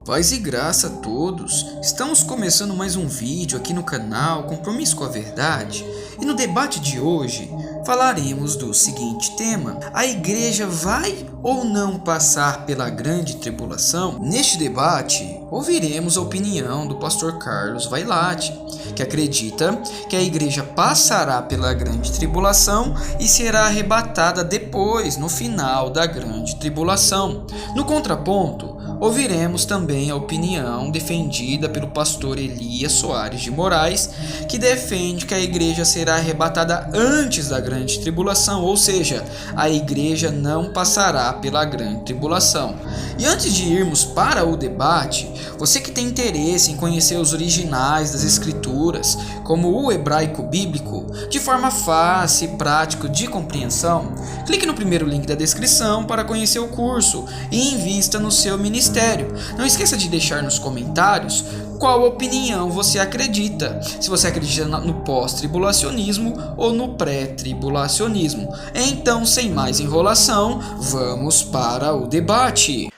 Paz e graça a todos! Estamos começando mais um vídeo aqui no canal Compromisso com a Verdade e no debate de hoje falaremos do seguinte tema: a igreja vai ou não passar pela grande tribulação? Neste debate ouviremos a opinião do pastor Carlos Vailate, que acredita que a igreja passará pela grande tribulação e será arrebatada depois, no final da grande tribulação. No contraponto, ouviremos também a opinião defendida pelo pastor Elias Soares de Moraes, que defende que a igreja será arrebatada antes da grande tribulação, ou seja, a igreja não passará pela grande tribulação. E antes de irmos para o debate, você que tem interesse em conhecer os originais das escrituras, como o hebraico bíblico, de forma fácil e prática de compreensão, clique no primeiro link da descrição para conhecer o curso e invista no seu ministério. Não esqueça de deixar nos comentários qual opinião você acredita, se você acredita no pós-tribulacionismo ou no pré-tribulacionismo. Então, sem mais enrolação, vamos para o debate.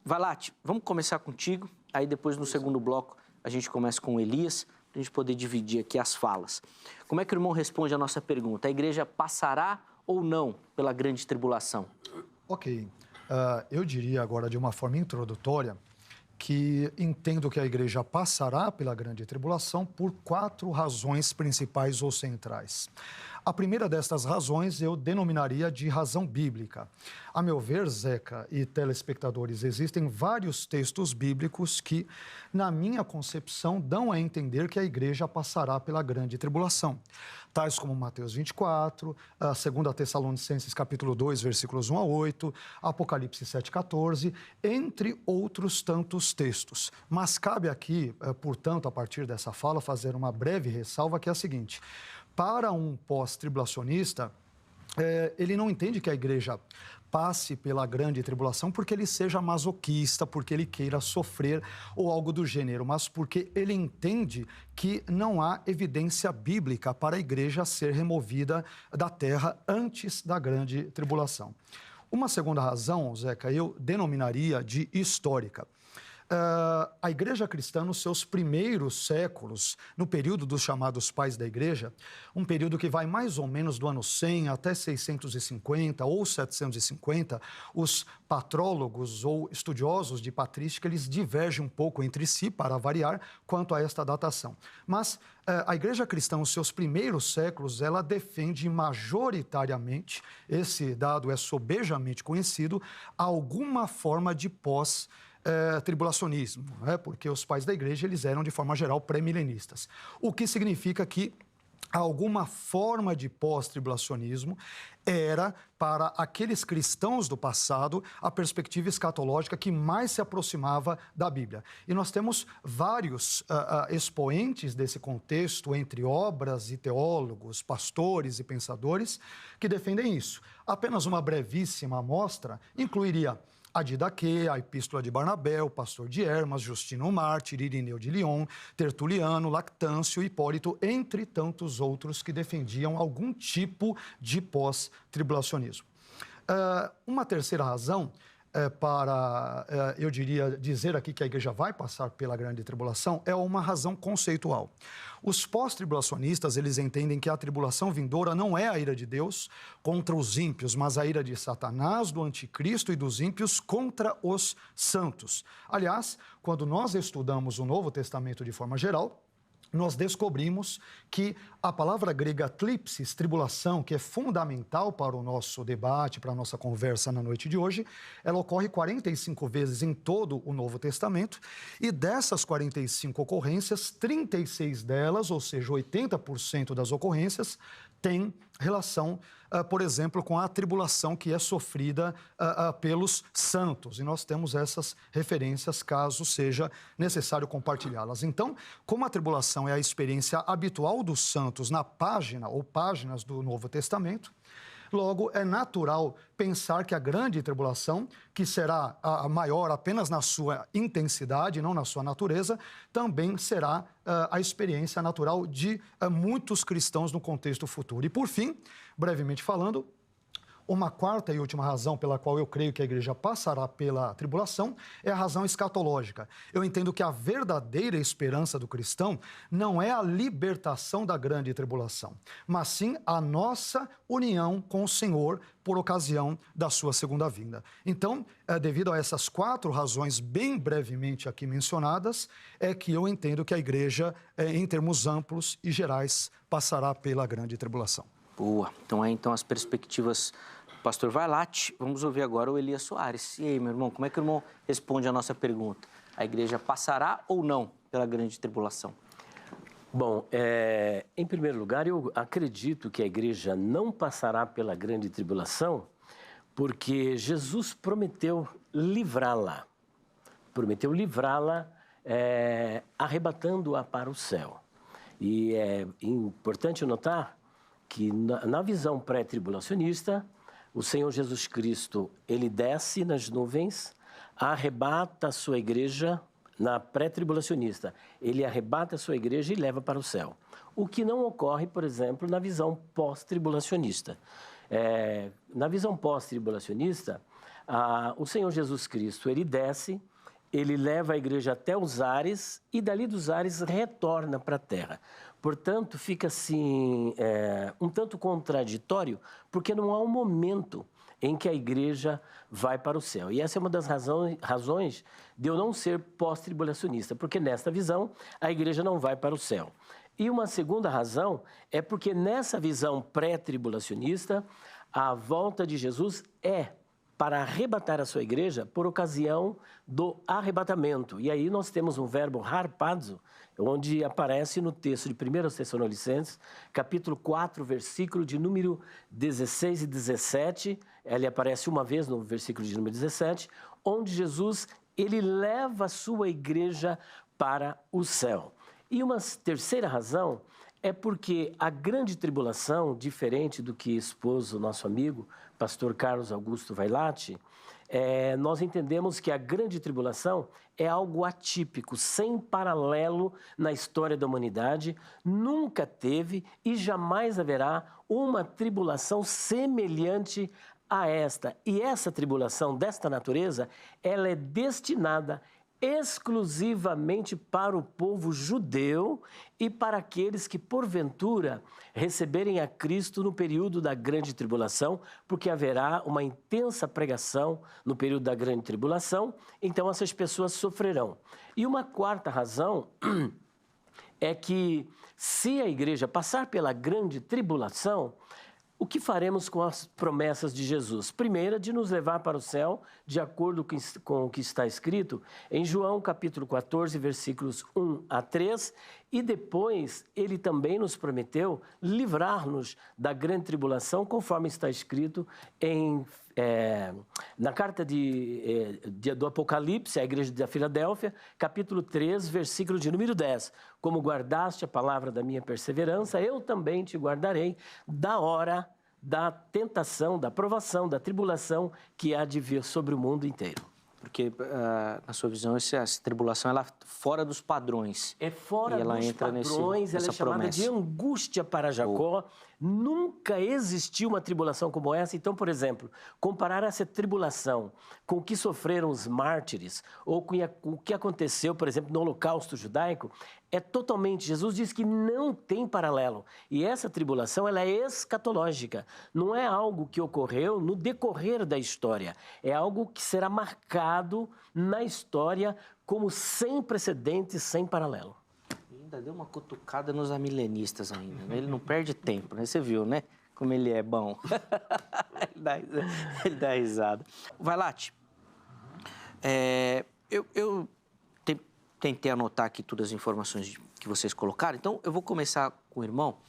Vailate, vamos começar contigo, aí depois no segundo bloco a gente começa com o Elias, para a gente poder dividir aqui as falas. Como é que o irmão responde a nossa pergunta? A igreja passará ou não pela grande tribulação? Ok. Eu diria agora de uma forma introdutória que entendo que a igreja passará pela grande tribulação por 4 razões principais ou centrais. A primeira destas razões eu denominaria de razão bíblica. A meu ver, Zeca e telespectadores, existem vários textos bíblicos que, na minha concepção, dão a entender que a igreja passará pela grande tribulação. Tais como Mateus 24, 2 Tessalonicenses capítulo 2, versículos 1 a 8, Apocalipse 7, 14, entre outros tantos textos. Mas cabe aqui, portanto, a partir dessa fala, fazer uma breve ressalva que é a seguinte: para um pós-tribulacionista, ele não entende que a igreja passe pela grande tribulação porque ele seja masoquista, porque ele queira sofrer ou algo do gênero, mas porque ele entende que não há evidência bíblica para a igreja ser removida da terra antes da grande tribulação. Uma segunda razão, Zeca, eu denominaria de histórica. A igreja cristã, nos seus primeiros séculos, no período dos chamados pais da igreja, um período que vai mais ou menos do ano 100 até 650 ou 750, os patrólogos ou estudiosos de patrística, eles divergem um pouco entre si, para variar, quanto a esta datação. Mas a igreja cristã, nos seus primeiros séculos, ela defende majoritariamente, esse dado é sobejamente conhecido, alguma forma de tribulacionismo, porque os pais da igreja eles eram, de forma geral, pré-milenistas. O que significa que alguma forma de pós-tribulacionismo era, para aqueles cristãos do passado, a perspectiva escatológica que mais se aproximava da Bíblia. E nós temos vários expoentes desse contexto, entre obras e teólogos, pastores e pensadores, que defendem isso. Apenas uma brevíssima amostra incluiria a Didaquê, a Epístola de Barnabé, o Pastor de Hermas, Justino Mártir, Irineu de Lyon, Tertuliano, Lactâncio, Hipólito, entre tantos outros que defendiam algum tipo de pós-tribulacionismo. Uma terceira razão eu diria, dizer aqui que a igreja vai passar pela grande tribulação é uma razão conceitual. Os pós-tribulacionistas, eles entendem que a tribulação vindoura não é a ira de Deus contra os ímpios, mas a ira de Satanás, do anticristo e dos ímpios contra os santos. Aliás, quando nós estudamos o Novo Testamento de forma geral, nós descobrimos que a palavra grega tlipsis, tribulação, que é fundamental para o nosso debate, para a nossa conversa na noite de hoje, ela ocorre 45 vezes em todo o Novo Testamento, e dessas 45 ocorrências, 36 delas, ou seja, 80% das ocorrências, têm relação, por exemplo, com a tribulação que é sofrida pelos santos. E nós temos essas referências, caso seja necessário compartilhá-las. Então, como a tribulação é a experiência habitual dos santos na página ou páginas do Novo Testamento, logo é natural pensar que a grande tribulação, que será a maior apenas na sua intensidade, não na sua natureza, também será a experiência natural de muitos cristãos no contexto futuro. E por fim, brevemente falando, Uma quarta e última razão pela qual eu creio que a igreja passará pela tribulação é a razão escatológica. Eu entendo que a verdadeira esperança do cristão não é a libertação da grande tribulação, mas sim a nossa união com o Senhor por ocasião da sua segunda vinda. Então, devido a essas 4 razões bem brevemente aqui mencionadas, é que eu entendo que a igreja, em termos amplos e gerais, passará pela grande tribulação. Boa. Então, então as perspectivas do pastor Vailate. Vamos ouvir agora o Elias Soares. E aí, meu irmão, como é que o irmão responde a nossa pergunta? A igreja passará ou não pela grande tribulação? Bom, em primeiro lugar, eu acredito que a igreja não passará pela grande tribulação porque Jesus prometeu livrá-la. Prometeu livrá-la arrebatando-a para o céu. E é importante notar que na visão pré-tribulacionista, o Senhor Jesus Cristo, ele desce nas nuvens, arrebata a sua igreja. Na pré-tribulacionista, ele arrebata a sua igreja e leva para o céu. O que não ocorre, por exemplo, na visão pós-tribulacionista. Na visão pós-tribulacionista, o Senhor Jesus Cristo, ele desce, ele leva a igreja até os ares e dali dos ares retorna para a terra. Portanto, fica assim, um tanto contraditório, porque não há um momento em que a igreja vai para o céu. E essa é uma das razões de eu não ser pós-tribulacionista, porque nesta visão a igreja não vai para o céu. E uma segunda razão é porque nessa visão pré-tribulacionista, a volta de Jesus é para arrebatar a sua igreja por ocasião do arrebatamento. E aí nós temos um verbo harpazo, onde aparece no texto de 1 Tessalonicenses, capítulo 4, versículo de número 16 e 17. Ele aparece uma vez no versículo de número 17, onde Jesus, ele leva a sua igreja para o céu. E uma terceira razão é porque a grande tribulação, diferente do que expôs o nosso amigo, pastor Carlos Augusto Vailate, nós entendemos que a grande tribulação é algo atípico, sem paralelo na história da humanidade. Nunca teve e jamais haverá uma tribulação semelhante a esta. E essa tribulação desta natureza, ela é destinada exclusivamente para o povo judeu e para aqueles que, porventura, receberem a Cristo no período da grande tribulação, porque haverá uma intensa pregação no período da grande tribulação, então essas pessoas sofrerão. E uma quarta razão é que, se a igreja passar pela grande tribulação, o que faremos com as promessas de Jesus? Primeira, de nos levar para o céu, de acordo com o que está escrito em João capítulo 14, versículos 1 a 3, e depois ele também nos prometeu livrar-nos da grande tribulação, conforme está escrito na carta do Apocalipse, à igreja da Filadélfia, capítulo 3, versículo de número 10. Como guardaste a palavra da minha perseverança, eu também te guardarei da hora da tentação, da provação, da tribulação que há de vir sobre o mundo inteiro. Porque, na sua visão, essa tribulação ela é fora dos padrões. É fora ela dos entra padrões, ela é chamada promessa de angústia para Jacó. Nunca existiu uma tribulação como essa. Então, por exemplo, comparar essa tribulação com o que sofreram os mártires, ou com o que aconteceu, por exemplo, no Holocausto judaico, é totalmente... Jesus diz que não tem paralelo. E essa tribulação, ela é escatológica. Não é algo que ocorreu no decorrer da história. É algo que será marcado na história como sem precedentes, sem paralelo. Ainda deu uma cutucada nos amilenistas ainda, né? Ele não perde tempo, né? Você viu, né? Como ele é bom. ele dá risada. Vailate, eu tentei anotar aqui todas as informações que vocês colocaram, então eu vou começar com o irmão,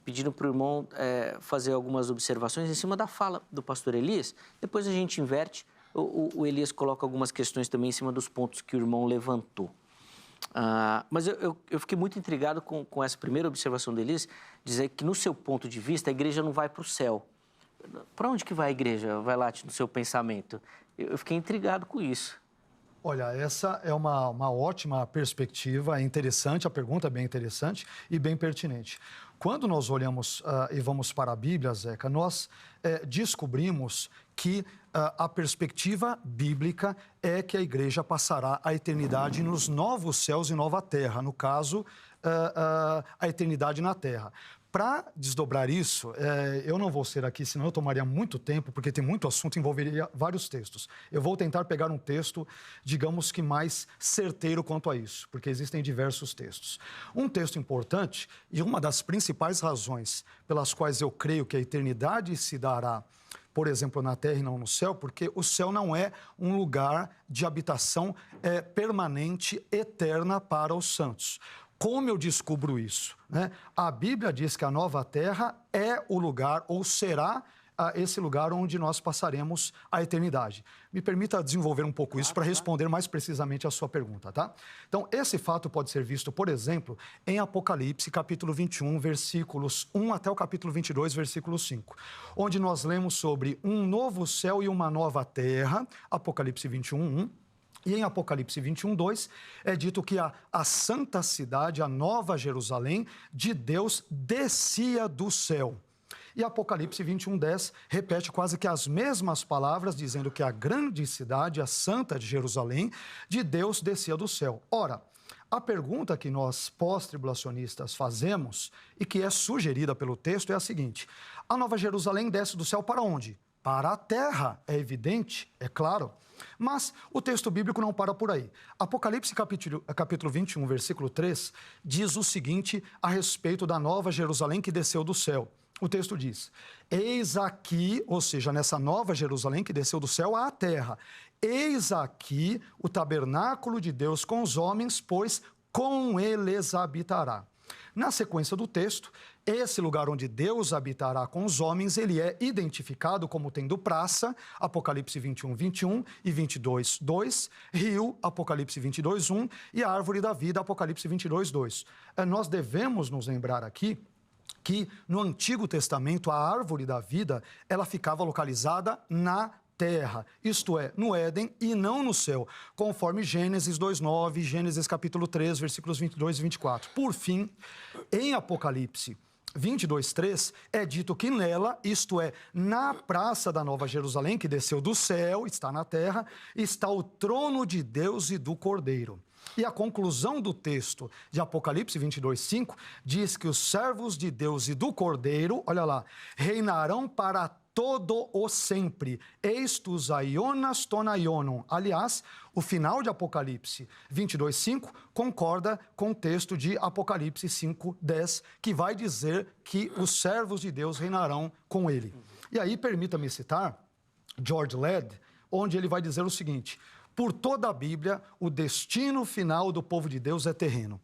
pedindo para o irmão fazer algumas observações em cima da fala do pastor Elias, depois a gente inverte, o Elias coloca algumas questões também em cima dos pontos que o irmão levantou. Mas eu fiquei muito intrigado com essa primeira observação do Elias, dizer que, no seu ponto de vista, a igreja não vai para o céu. Para onde que vai a igreja, Vailate, no seu pensamento? Eu fiquei intrigado com isso. Olha, essa é uma ótima perspectiva, é interessante, a pergunta é bem interessante e bem pertinente. Quando nós olhamos e vamos para a Bíblia, Zeca, nós descobrimos que a perspectiva bíblica é que a igreja passará a eternidade nos novos céus e nova terra, no caso, a eternidade na terra. Para desdobrar isso, eu não vou ser aqui, senão eu tomaria muito tempo, porque tem muito assunto, envolveria vários textos. Eu vou tentar pegar um texto, digamos que mais certeiro quanto a isso, porque existem diversos textos. Um texto importante, e uma das principais razões pelas quais eu creio que a eternidade se dará, por exemplo, na terra e não no céu, porque o céu não é um lugar de habitação permanente, eterna para os santos. Como eu descubro isso, né? A Bíblia diz que a nova terra é o lugar, ou será esse lugar onde nós passaremos a eternidade. Me permita desenvolver um pouco isso para responder mais precisamente a sua pergunta, tá? Então, esse fato pode ser visto, por exemplo, em Apocalipse, capítulo 21, versículos 1 até o capítulo 22, versículo 5, onde nós lemos sobre um novo céu e uma nova terra, Apocalipse 21, 1. E em Apocalipse 21, 2, é dito que a santa cidade, a nova Jerusalém, de Deus, descia do céu. E Apocalipse 21, 10 repete quase que as mesmas palavras, dizendo que a grande cidade, a santa de Jerusalém, de Deus, descia do céu. Ora, a pergunta que nós pós-tribulacionistas fazemos, e que é sugerida pelo texto, é a seguinte: a nova Jerusalém desce do céu para onde? Para a terra, é evidente, é claro. Mas o texto bíblico não para por aí. Apocalipse capítulo 21, versículo 3, diz o seguinte a respeito da nova Jerusalém que desceu do céu. O texto diz: eis aqui, ou seja, nessa nova Jerusalém que desceu do céu à terra, eis aqui o tabernáculo de Deus com os homens, pois com eles habitará. Na sequência do texto, esse lugar onde Deus habitará com os homens, ele é identificado como tendo praça, Apocalipse 21, 21 e 22, 2, rio, Apocalipse 22, 1 e a árvore da vida, Apocalipse 22, 2. Nós devemos nos lembrar aqui que no Antigo Testamento a árvore da vida, ela ficava localizada na terra, isto é, no Éden e não no céu, conforme Gênesis 2:9, Gênesis capítulo 3, versículos 22 e 24. Por fim, em Apocalipse 22:3, é dito que nela, isto é, na praça da Nova Jerusalém, que desceu do céu, está na terra, está o trono de Deus e do Cordeiro. E a conclusão do texto de Apocalipse 22:5 diz que os servos de Deus e do Cordeiro, olha lá, reinarão para todo o sempre. Eis tus aionas ton aionon. Aliás, o final de Apocalipse 22:5 concorda com o texto de Apocalipse 5:10, que vai dizer que os servos de Deus reinarão com ele. E aí, permita-me citar George Ladd, onde ele vai dizer o seguinte: por toda a Bíblia, o destino final do povo de Deus é terreno.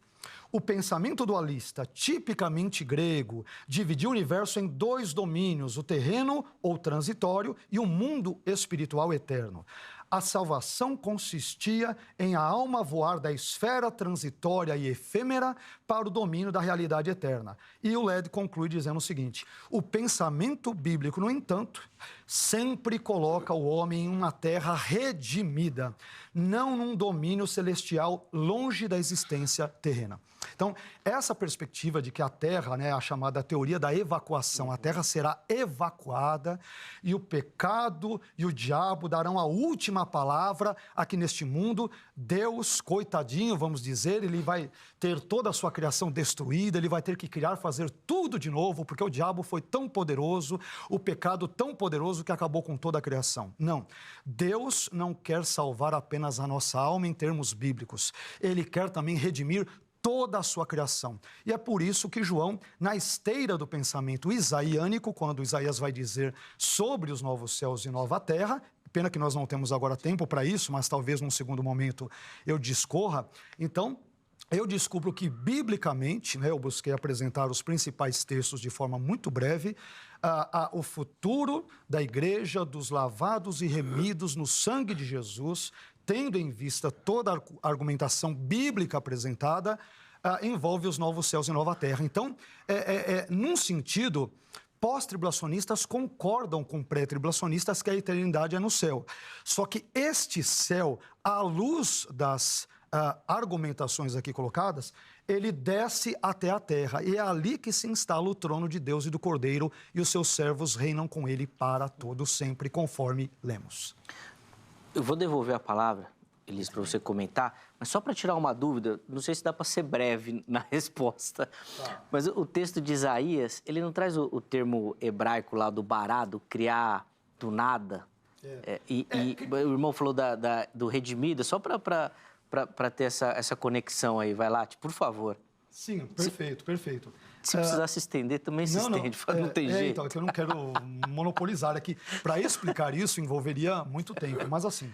O pensamento dualista, tipicamente grego, dividia o universo em dois domínios, o terreno ou transitório e o mundo espiritual eterno. A salvação consistia em a alma voar da esfera transitória e efêmera para o domínio da realidade eterna. E o Ladd conclui dizendo o seguinte: o pensamento bíblico, no entanto, sempre coloca o homem em uma terra redimida, não num domínio celestial longe da existência terrena. Então, essa perspectiva de que a Terra, né, a chamada teoria da evacuação, a Terra será evacuada e o pecado e o diabo darão a última palavra aqui neste mundo. Deus, coitadinho, vamos dizer, ele vai ter toda a sua criação destruída, ele vai ter que criar, fazer tudo de novo, porque o diabo foi tão poderoso, o pecado tão poderoso que acabou com toda a criação. Não, Deus não quer salvar apenas a nossa alma em termos bíblicos, ele quer também redimir toda a sua criação. E é por isso que João, na esteira do pensamento isaiânico, quando Isaías vai dizer sobre os novos céus e nova terra, pena que nós não temos agora tempo para isso, mas talvez num segundo momento eu discorra, então eu descubro que biblicamente, né, eu busquei apresentar os principais textos de forma muito breve, o futuro da igreja, dos lavados e remidos no sangue de Jesus, tendo em vista toda a argumentação bíblica apresentada, envolve os novos céus e nova terra. Então, num sentido, pós-tribulacionistas concordam com pré-tribulacionistas que a eternidade é no céu. Só que este céu, à luz das argumentações aqui colocadas, ele desce até a terra, e é ali que se instala o trono de Deus e do Cordeiro, e os seus servos reinam com ele para todo sempre, conforme lemos. Eu vou devolver a palavra, Elias, para você comentar, mas só para tirar uma dúvida, não sei se dá para ser breve na resposta, mas o texto de Isaías, ele não traz o termo hebraico lá do bará, do criar do nada? O irmão falou do redimido, só para ter essa conexão aí, vai lá, por favor. Sim, perfeito, perfeito. Se precisar se estender, também se estende, não tem jeito. Então, é que eu não quero monopolizar aqui. Para explicar isso, envolveria muito tempo, mas assim,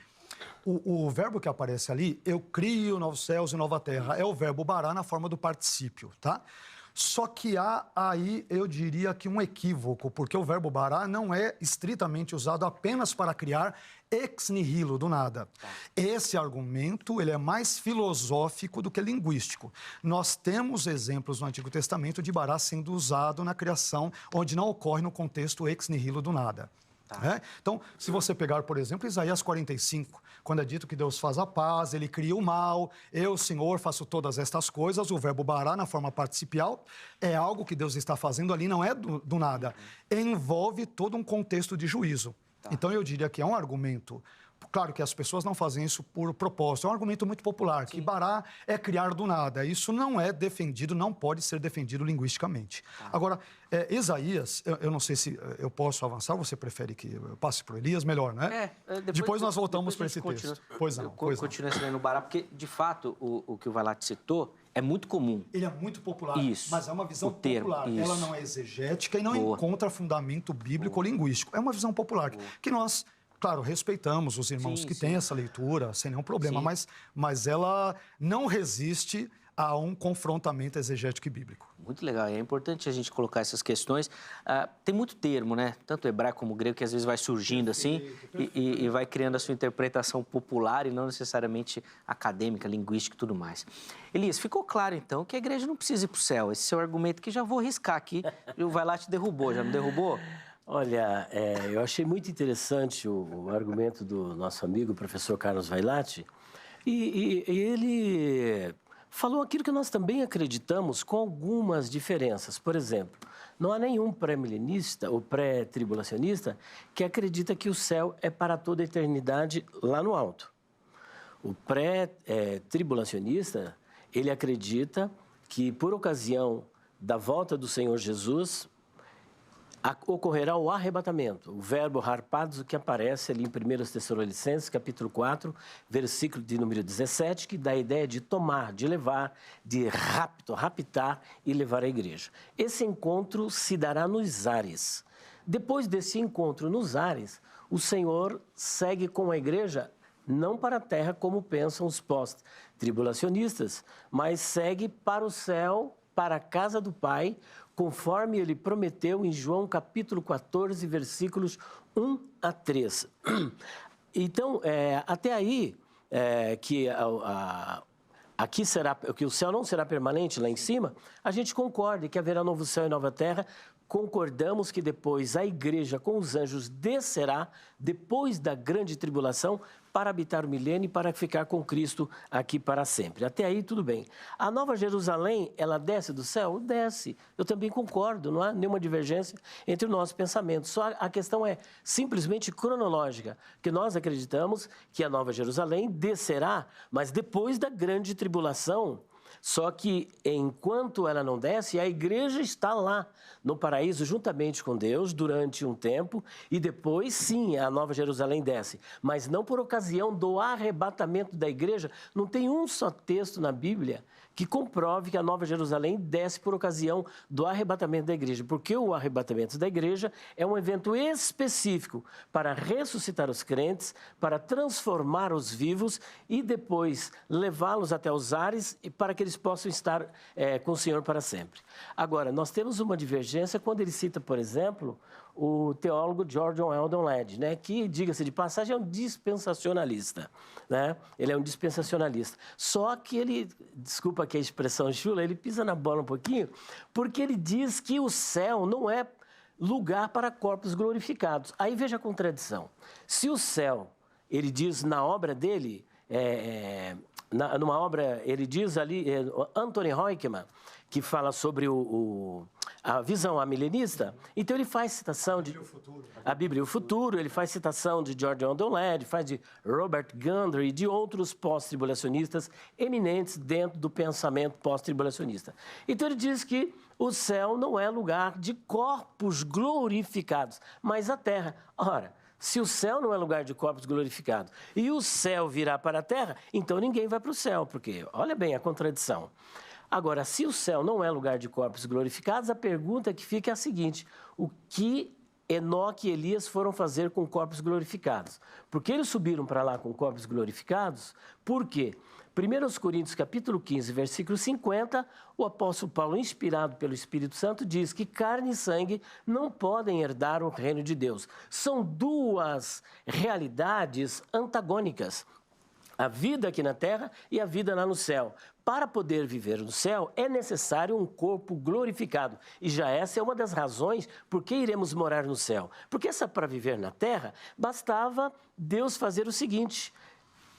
o verbo que aparece ali, eu crio novos céus e nova terra, é o verbo bará na forma do particípio, tá? Só que há aí, eu diria que um equívoco, porque o verbo bará não é estritamente usado apenas para criar ex nihilo, do nada. Esse argumento, ele é mais filosófico do que linguístico. Nós temos exemplos no Antigo Testamento de bará sendo usado na criação, onde não ocorre no contexto ex nihilo, do nada. Então, se você pegar, por exemplo, Isaías 45, quando é dito que Deus faz a paz, ele cria o mal, eu, Senhor, faço todas estas coisas, o verbo bará na forma participial é algo que Deus está fazendo ali, não é do nada. Envolve todo um contexto de juízo. Então, eu diria que é um argumento. Claro que as pessoas não fazem isso por propósito. É um argumento muito popular, que bará é criar do nada. Isso não é defendido, não pode ser defendido linguisticamente. Agora, Isaías, eu não sei se eu posso avançar, você prefere que eu passe para o Elias? Melhor, né? Depois nós voltamos para esse texto. Pois não. Continua ensinando o bará, porque, de fato, o que o Vailate citou é muito comum. Ele é muito popular, mas é uma visão popular. Isso. Ela não é exegética e não encontra fundamento bíblico ou linguístico. É uma visão popular que nós... Claro, respeitamos os irmãos que têm essa leitura, sem nenhum problema, mas ela não resiste a um confrontamento exegético e bíblico. Muito legal, é importante a gente colocar essas questões. Tem muito termo, né? Tanto hebraico como grego, que às vezes vai surgindo e vai criando a sua interpretação popular e não necessariamente acadêmica, linguística e tudo mais. Elias, ficou claro então que a igreja não precisa ir para o céu. Esse é o argumento que já vou riscar aqui. O Vailate derrubou, já não derrubou? Olha, eu achei muito interessante o argumento do nosso amigo, o professor Carlos Vailate, e ele falou aquilo que nós também acreditamos, com algumas diferenças. Por exemplo, não há nenhum pré-milenista ou pré-tribulacionista que acredita que o céu é para toda a eternidade lá no alto. O pré-tribulacionista, ele acredita que, por ocasião da volta do Senhor Jesus, ocorrerá o arrebatamento, o verbo harpazo, que aparece ali em 1 Tessalonicenses, capítulo 4, versículo de número 17, que dá a ideia de tomar, de levar, de raptar e levar a igreja. Esse encontro se dará nos ares. Depois desse encontro nos ares, o Senhor segue com a igreja, não para a terra, como pensam os pós-tribulacionistas, mas segue para o céu, para a casa do Pai, conforme ele prometeu em João capítulo 14, versículos 1 a 3. Então, até aí, aqui será, que o céu não será permanente lá em cima, a gente concorda que haverá novo céu e nova terra. Concordamos que depois a igreja com os anjos descerá, depois da grande tribulação, para habitar o milênio e para ficar com Cristo aqui para sempre. Até aí, tudo bem. A Nova Jerusalém, ela desce do céu? Desce. Eu também concordo, não há nenhuma divergência entre o nosso pensamento. Só a questão é simplesmente cronológica, que nós acreditamos que a Nova Jerusalém descerá, mas depois da grande tribulação. Só que, enquanto ela não desce, a igreja está lá no paraíso juntamente com Deus durante um tempo e depois, sim, a Nova Jerusalém desce. Mas não por ocasião do arrebatamento da igreja. Não tem um só texto na Bíblia que comprove que a Nova Jerusalém desce por ocasião do arrebatamento da igreja. Porque o arrebatamento da igreja é um evento específico para ressuscitar os crentes, para transformar os vivos e depois levá-los até os ares para que eles possam estar com o Senhor para sempre. Agora, nós temos uma divergência quando ele cita, por exemplo, o teólogo George Eldon Ladd, né, que, diga-se de passagem, é um dispensacionalista. Né? Ele é um dispensacionalista. Só que ele, desculpa aqui a expressão chula, ele pisa na bola um pouquinho, porque ele diz que o céu não é lugar para corpos glorificados. Aí veja a contradição. Se o céu, ele diz na obra dele, numa obra, ele diz ali, Anthony Hoekman, que fala sobre a visão amilenista, então ele faz citação de a Bíblia e o Futuro, ele faz citação de George Ondoled, faz de Robert Gundry e de outros pós-tribulacionistas eminentes dentro do pensamento pós-tribulacionista. Então ele diz que o céu não é lugar de corpos glorificados, mas a terra. Ora, se o céu não é lugar de corpos glorificados e o céu virá para a terra, então ninguém vai para o céu, porque olha bem a contradição. Agora, se o céu não é lugar de corpos glorificados, a pergunta que fica é a seguinte: o que Enoque e Elias foram fazer com corpos glorificados? Porque eles subiram para lá com corpos glorificados? Por quê? 1 Coríntios capítulo 15, versículo 50, o apóstolo Paulo, inspirado pelo Espírito Santo, diz que carne e sangue não podem herdar o reino de Deus. São duas realidades antagônicas. A vida aqui na terra e a vida lá no céu. Para poder viver no céu, é necessário um corpo glorificado. E já essa é uma das razões por que iremos morar no céu. Porque para viver na terra, bastava Deus fazer o seguinte: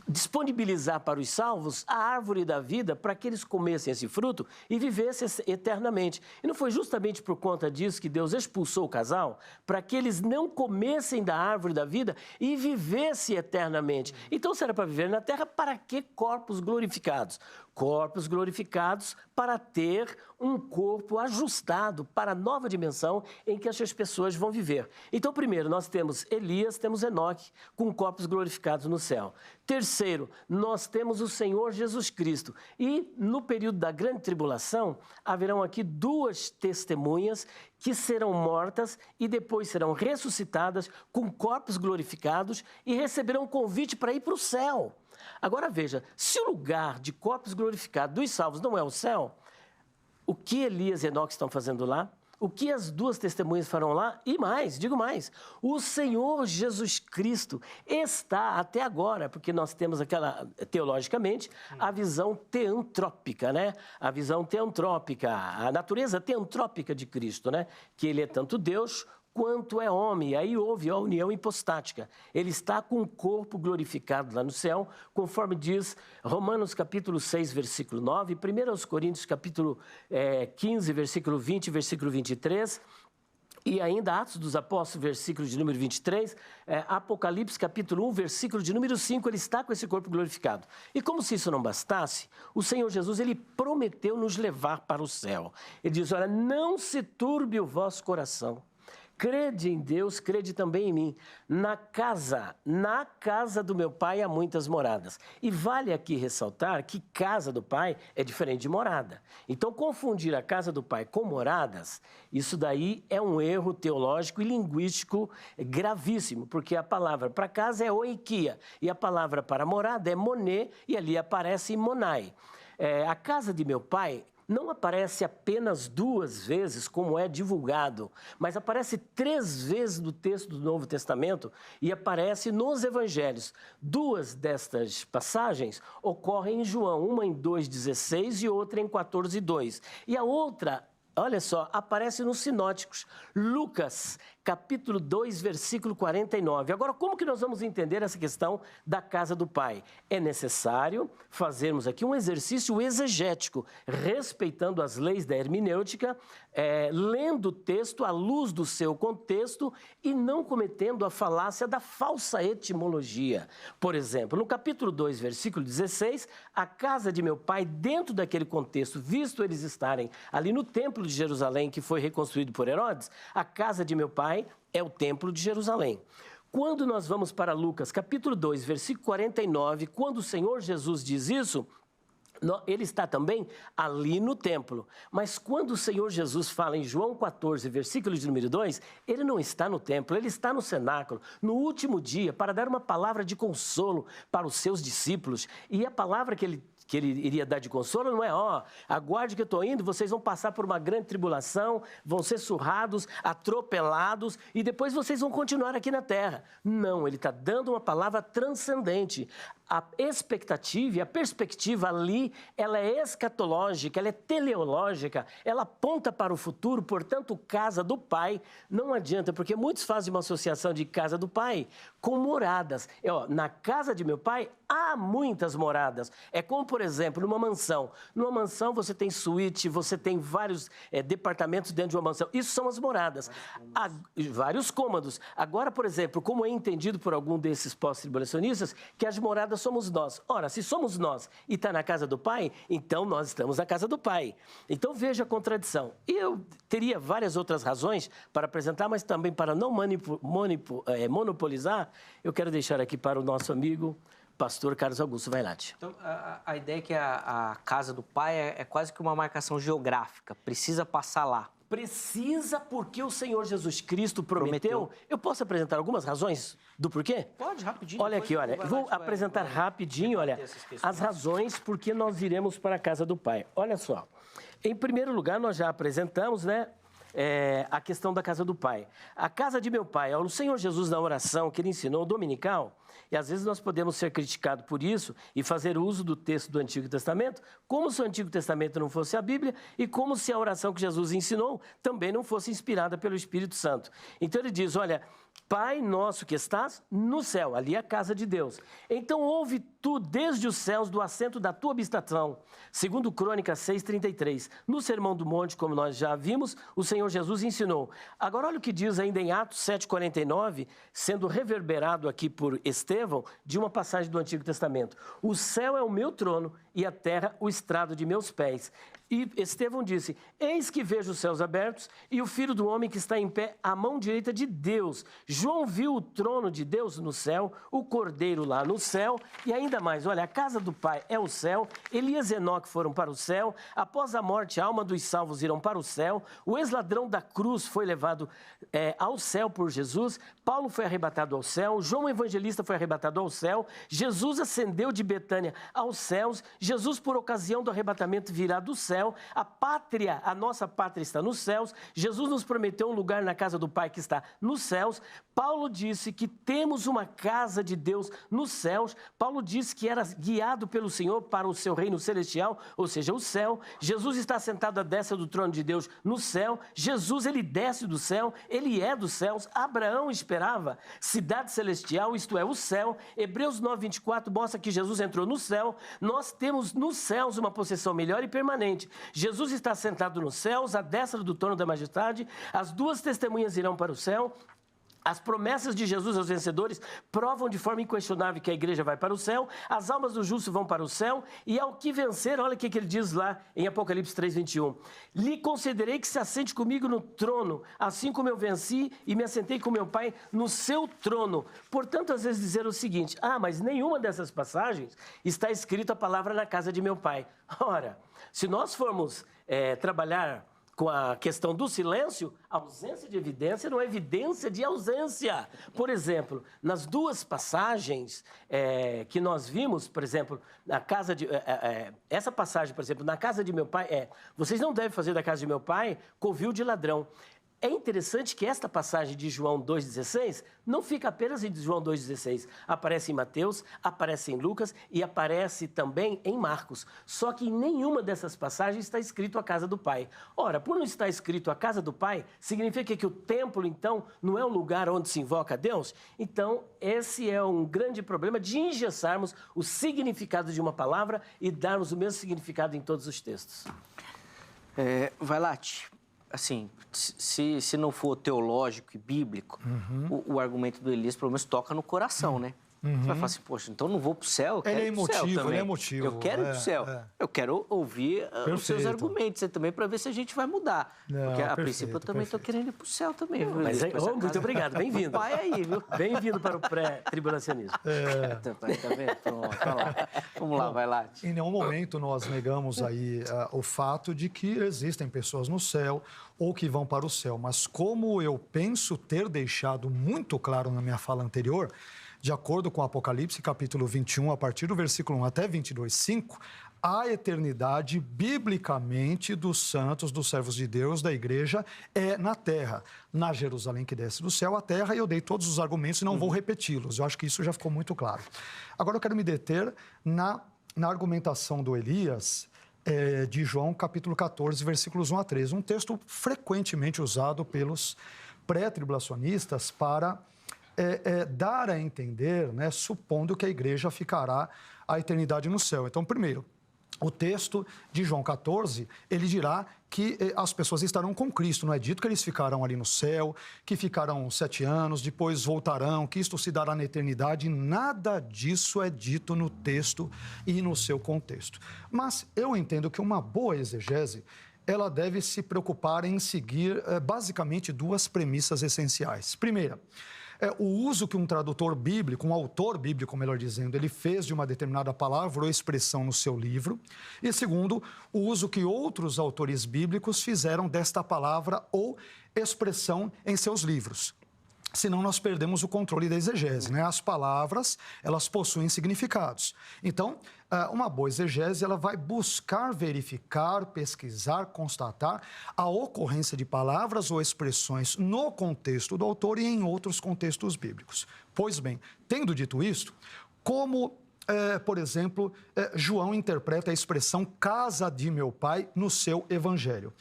disponibilizar para os salvos a árvore da vida para que eles comessem esse fruto e vivessem eternamente. E não foi justamente por conta disso que Deus expulsou o casal? Para que eles não comessem da árvore da vida e vivessem eternamente. Então, se era para viver na terra, para que corpos glorificados? Corpos glorificados para ter um corpo ajustado para a nova dimensão em que essas pessoas vão viver. Então, primeiro, nós temos Elias, temos Enoque, com corpos glorificados no céu. Terceiro, nós temos o Senhor Jesus Cristo. E, no período da grande tribulação, haverão aqui duas testemunhas que serão mortas e depois serão ressuscitadas com corpos glorificados e receberão um convite para ir para o céu. Agora veja, se o lugar de corpos glorificados dos salvos não é o céu, o que Elias e Enoque estão fazendo lá? O que as duas testemunhas farão lá? E mais, digo mais, o Senhor Jesus Cristo está até agora, porque nós temos aquela, teologicamente, a visão teantrópica, né? A visão teantrópica, a natureza teantrópica de Cristo, né? Que ele é tanto Deus quanto é homem. E aí houve a união hipostática. Ele está com o corpo glorificado lá no céu, conforme diz Romanos capítulo 6, versículo 9, 1 Coríntios capítulo 15, versículo 20, versículo 23, e ainda Atos dos Apóstolos, versículo de número 23, Apocalipse capítulo 1, versículo de número 5, ele está com esse corpo glorificado. E como se isso não bastasse, o Senhor Jesus, ele prometeu nos levar para o céu. Ele diz, olha, não se turbe o vosso coração. Crede em Deus, crede também em mim. Na casa do meu pai há muitas moradas. E vale aqui ressaltar que casa do pai é diferente de morada. Então, confundir a casa do pai com moradas, isso daí é um erro teológico e linguístico gravíssimo, porque a palavra para casa é oikia, e a palavra para morada é moné, e ali aparece monai. A casa de meu pai não aparece apenas 2 vezes, como é divulgado, mas aparece 3 vezes no texto do Novo Testamento e aparece nos Evangelhos. 2 destas passagens ocorrem em João, uma em 2,16 e outra em 14,2. E a outra, olha só, aparece nos sinóticos. Lucas, capítulo 2, versículo 49. Agora, como que nós vamos entender essa questão da casa do Pai? É necessário fazermos aqui um exercício exegético, respeitando as leis da hermenêutica, lendo o texto à luz do seu contexto e não cometendo a falácia da falsa etimologia. Por exemplo, no capítulo 2, versículo 16, a casa de meu pai, dentro daquele contexto, visto eles estarem ali no templo de Jerusalém, que foi reconstruído por Herodes, a casa de meu pai é o templo de Jerusalém. Quando nós vamos para Lucas, capítulo 2, versículo 49, quando o Senhor Jesus diz isso, ele está também ali no templo. Mas quando o Senhor Jesus fala em João 14, versículo de número 2, ele não está no templo, ele está no cenáculo, no último dia, para dar uma palavra de consolo para os seus discípulos. E a palavra que ele iria dar de consolo não é, aguarde que eu estou indo, vocês vão passar por uma grande tribulação, vão ser surrados, atropelados, e depois vocês vão continuar aqui na terra. Não, ele está dando uma palavra transcendente. a expectativa e a perspectiva ali, ela é escatológica, ela é teleológica, ela aponta para o futuro, portanto, casa do Pai não adianta, porque muitos fazem uma associação de casa do Pai com moradas. Na casa de meu Pai há muitas moradas. É como, por exemplo, numa mansão. Numa mansão você tem suíte, você tem vários departamentos dentro de uma mansão. Isso são as moradas. Vários cômodos. Agora, por exemplo, como é entendido por algum desses pós-tribulacionistas, que as moradas somos nós. Ora, se somos nós e está na casa do Pai, então nós estamos na casa do Pai. Então veja a contradição. E eu teria várias outras razões para apresentar, mas também para não monopolizar, eu quero deixar aqui para o nosso amigo pastor Carlos Augusto Vailate. Então, a ideia é que a casa do Pai é quase que uma marcação geográfica, precisa passar lá. Precisa porque o Senhor Jesus Cristo prometeu. Eu posso apresentar algumas razões do porquê? Pode, rapidinho. Olha aqui, olha, vou apresentar rapidinho, olha, as razões por que nós iremos para a casa do Pai. Olha só, em primeiro lugar, nós já apresentamos, né, a questão da casa do Pai. A casa de meu Pai, o Senhor Jesus, na oração que ele ensinou, dominical, e às vezes nós podemos ser criticados por isso e fazer uso do texto do Antigo Testamento, como se o Antigo Testamento não fosse a Bíblia e como se a oração que Jesus ensinou também não fosse inspirada pelo Espírito Santo. Então ele diz, olha, Pai nosso que estás no céu, ali é a casa de Deus. Então ouve tu desde os céus do assento da tua habitação. Segundo Crônicas 6:33. No Sermão do Monte, como nós já vimos, o Senhor Jesus ensinou. Agora olha o que diz ainda em Atos 7:49, sendo reverberado aqui por Estevão, de uma passagem do Antigo Testamento. O céu é o meu trono e a terra o estrado de meus pés. E Estevão disse, eis que vejo os céus abertos e o Filho do Homem que está em pé à mão direita de Deus. João viu o trono de Deus no céu, o Cordeiro lá no céu, e ainda mais, olha, a casa do Pai é o céu, Elias e Enoque foram para o céu, após a morte a alma dos salvos irão para o céu, o ex-ladrão da cruz foi levado ao céu por Jesus, Paulo foi arrebatado ao céu, João Evangelista foi arrebatado ao céu, Jesus ascendeu de Betânia aos céus, Jesus por ocasião do arrebatamento virá do céu, a pátria, a nossa pátria está nos céus, Jesus nos prometeu um lugar na casa do Pai que está nos céus, Paulo disse que temos uma casa de Deus nos céus, Paulo disse que era guiado pelo Senhor para o seu reino celestial, ou seja, o céu, Jesus está sentado à destra do trono de Deus no céu, Jesus ele desce do céu, ele é dos céus, Abraão esperava cidade celestial, isto é, o céu, Hebreus 9:24 mostra que Jesus entrou no céu, nós temos nos céus uma possessão melhor e permanente, Jesus está sentado nos céus, à destra do trono da majestade, as duas testemunhas irão para o céu. As promessas de Jesus aos vencedores provam de forma inquestionável que a igreja vai para o céu, as almas do justo vão para o céu, e ao que vencer, olha o que ele diz lá em Apocalipse 3:21. Lhe concederei que se assente comigo no trono, assim como eu venci e me assentei com meu Pai no seu trono. Portanto, às vezes dizer o seguinte, mas nenhuma dessas passagens está escrita a palavra na casa de meu Pai. Ora, se nós formos trabalhar com a questão do silêncio, ausência de evidência não é evidência de ausência. Por exemplo, nas duas passagens que nós vimos, por exemplo, na casa de... essa passagem, por exemplo, na casa de meu pai vocês não devem fazer da casa de meu pai covil de ladrão. É interessante que esta passagem de João 2,16 não fica apenas em João 2,16. Aparece em Mateus, aparece em Lucas e aparece também em Marcos. Só que em nenhuma dessas passagens está escrito a casa do Pai. Ora, por não estar escrito a casa do Pai, significa que o templo, então, não é um lugar onde se invoca a Deus? Então, esse é um grande problema de engessarmos o significado de uma palavra e darmos o mesmo significado em todos os textos. Vailate, assim, se não for teológico e bíblico, o argumento do Elias, pelo menos, toca no coração, né? Você vai falar assim, poxa, então não vou para o céu, eu quero ir pro céu também. Ele é emotivo. Eu quero ir para o céu. Eu quero ouvir os seus argumentos também para ver se a gente vai mudar. Porque, a princípio, eu também estou querendo ir para o céu também. Viu? Mas muito obrigado, bem-vindo. Pai aí, viu? Bem-vindo para o pré-tribulacionismo. Tá vendo? Pronto, vamos lá, vai lá. Em nenhum momento nós negamos aí o fato de que existem pessoas no céu ou que vão para o céu. Mas como eu penso ter deixado muito claro na minha fala anterior, de acordo com Apocalipse, capítulo 21, a partir do versículo 1 até 22:5, a eternidade, biblicamente, dos santos, dos servos de Deus, da igreja, é na terra. Na Jerusalém que desce do céu, a terra, e eu dei todos os argumentos e não vou repeti-los. Eu acho que isso já ficou muito claro. Agora eu quero me deter na argumentação do Elias, de João, capítulo 14, versículos 1 a 13. Um texto frequentemente usado pelos pré-tribulacionistas para dar a entender, né, supondo que a igreja ficará a eternidade no céu. Então, primeiro, o texto de João 14, ele dirá que as pessoas estarão com Cristo. Não é dito que eles ficarão ali no céu, que ficarão 7 anos, depois voltarão, que isto se dará na eternidade. Nada disso é dito no texto e no seu contexto. Mas eu entendo que uma boa exegese, ela deve se preocupar em seguir basicamente 2 premissas essenciais. Primeira, o uso que um tradutor bíblico, um autor bíblico, melhor dizendo, ele fez de uma determinada palavra ou expressão no seu livro. E segundo, o uso que outros autores bíblicos fizeram desta palavra ou expressão em seus livros. Senão nós perdemos o controle da exegese, né? As palavras, elas possuem significados. Então, uma boa exegese, ela vai buscar verificar, pesquisar, constatar a ocorrência de palavras ou expressões no contexto do autor e em outros contextos bíblicos. Pois bem, tendo dito isto, como, por exemplo, João interpreta a expressão casa de meu pai no seu evangelho.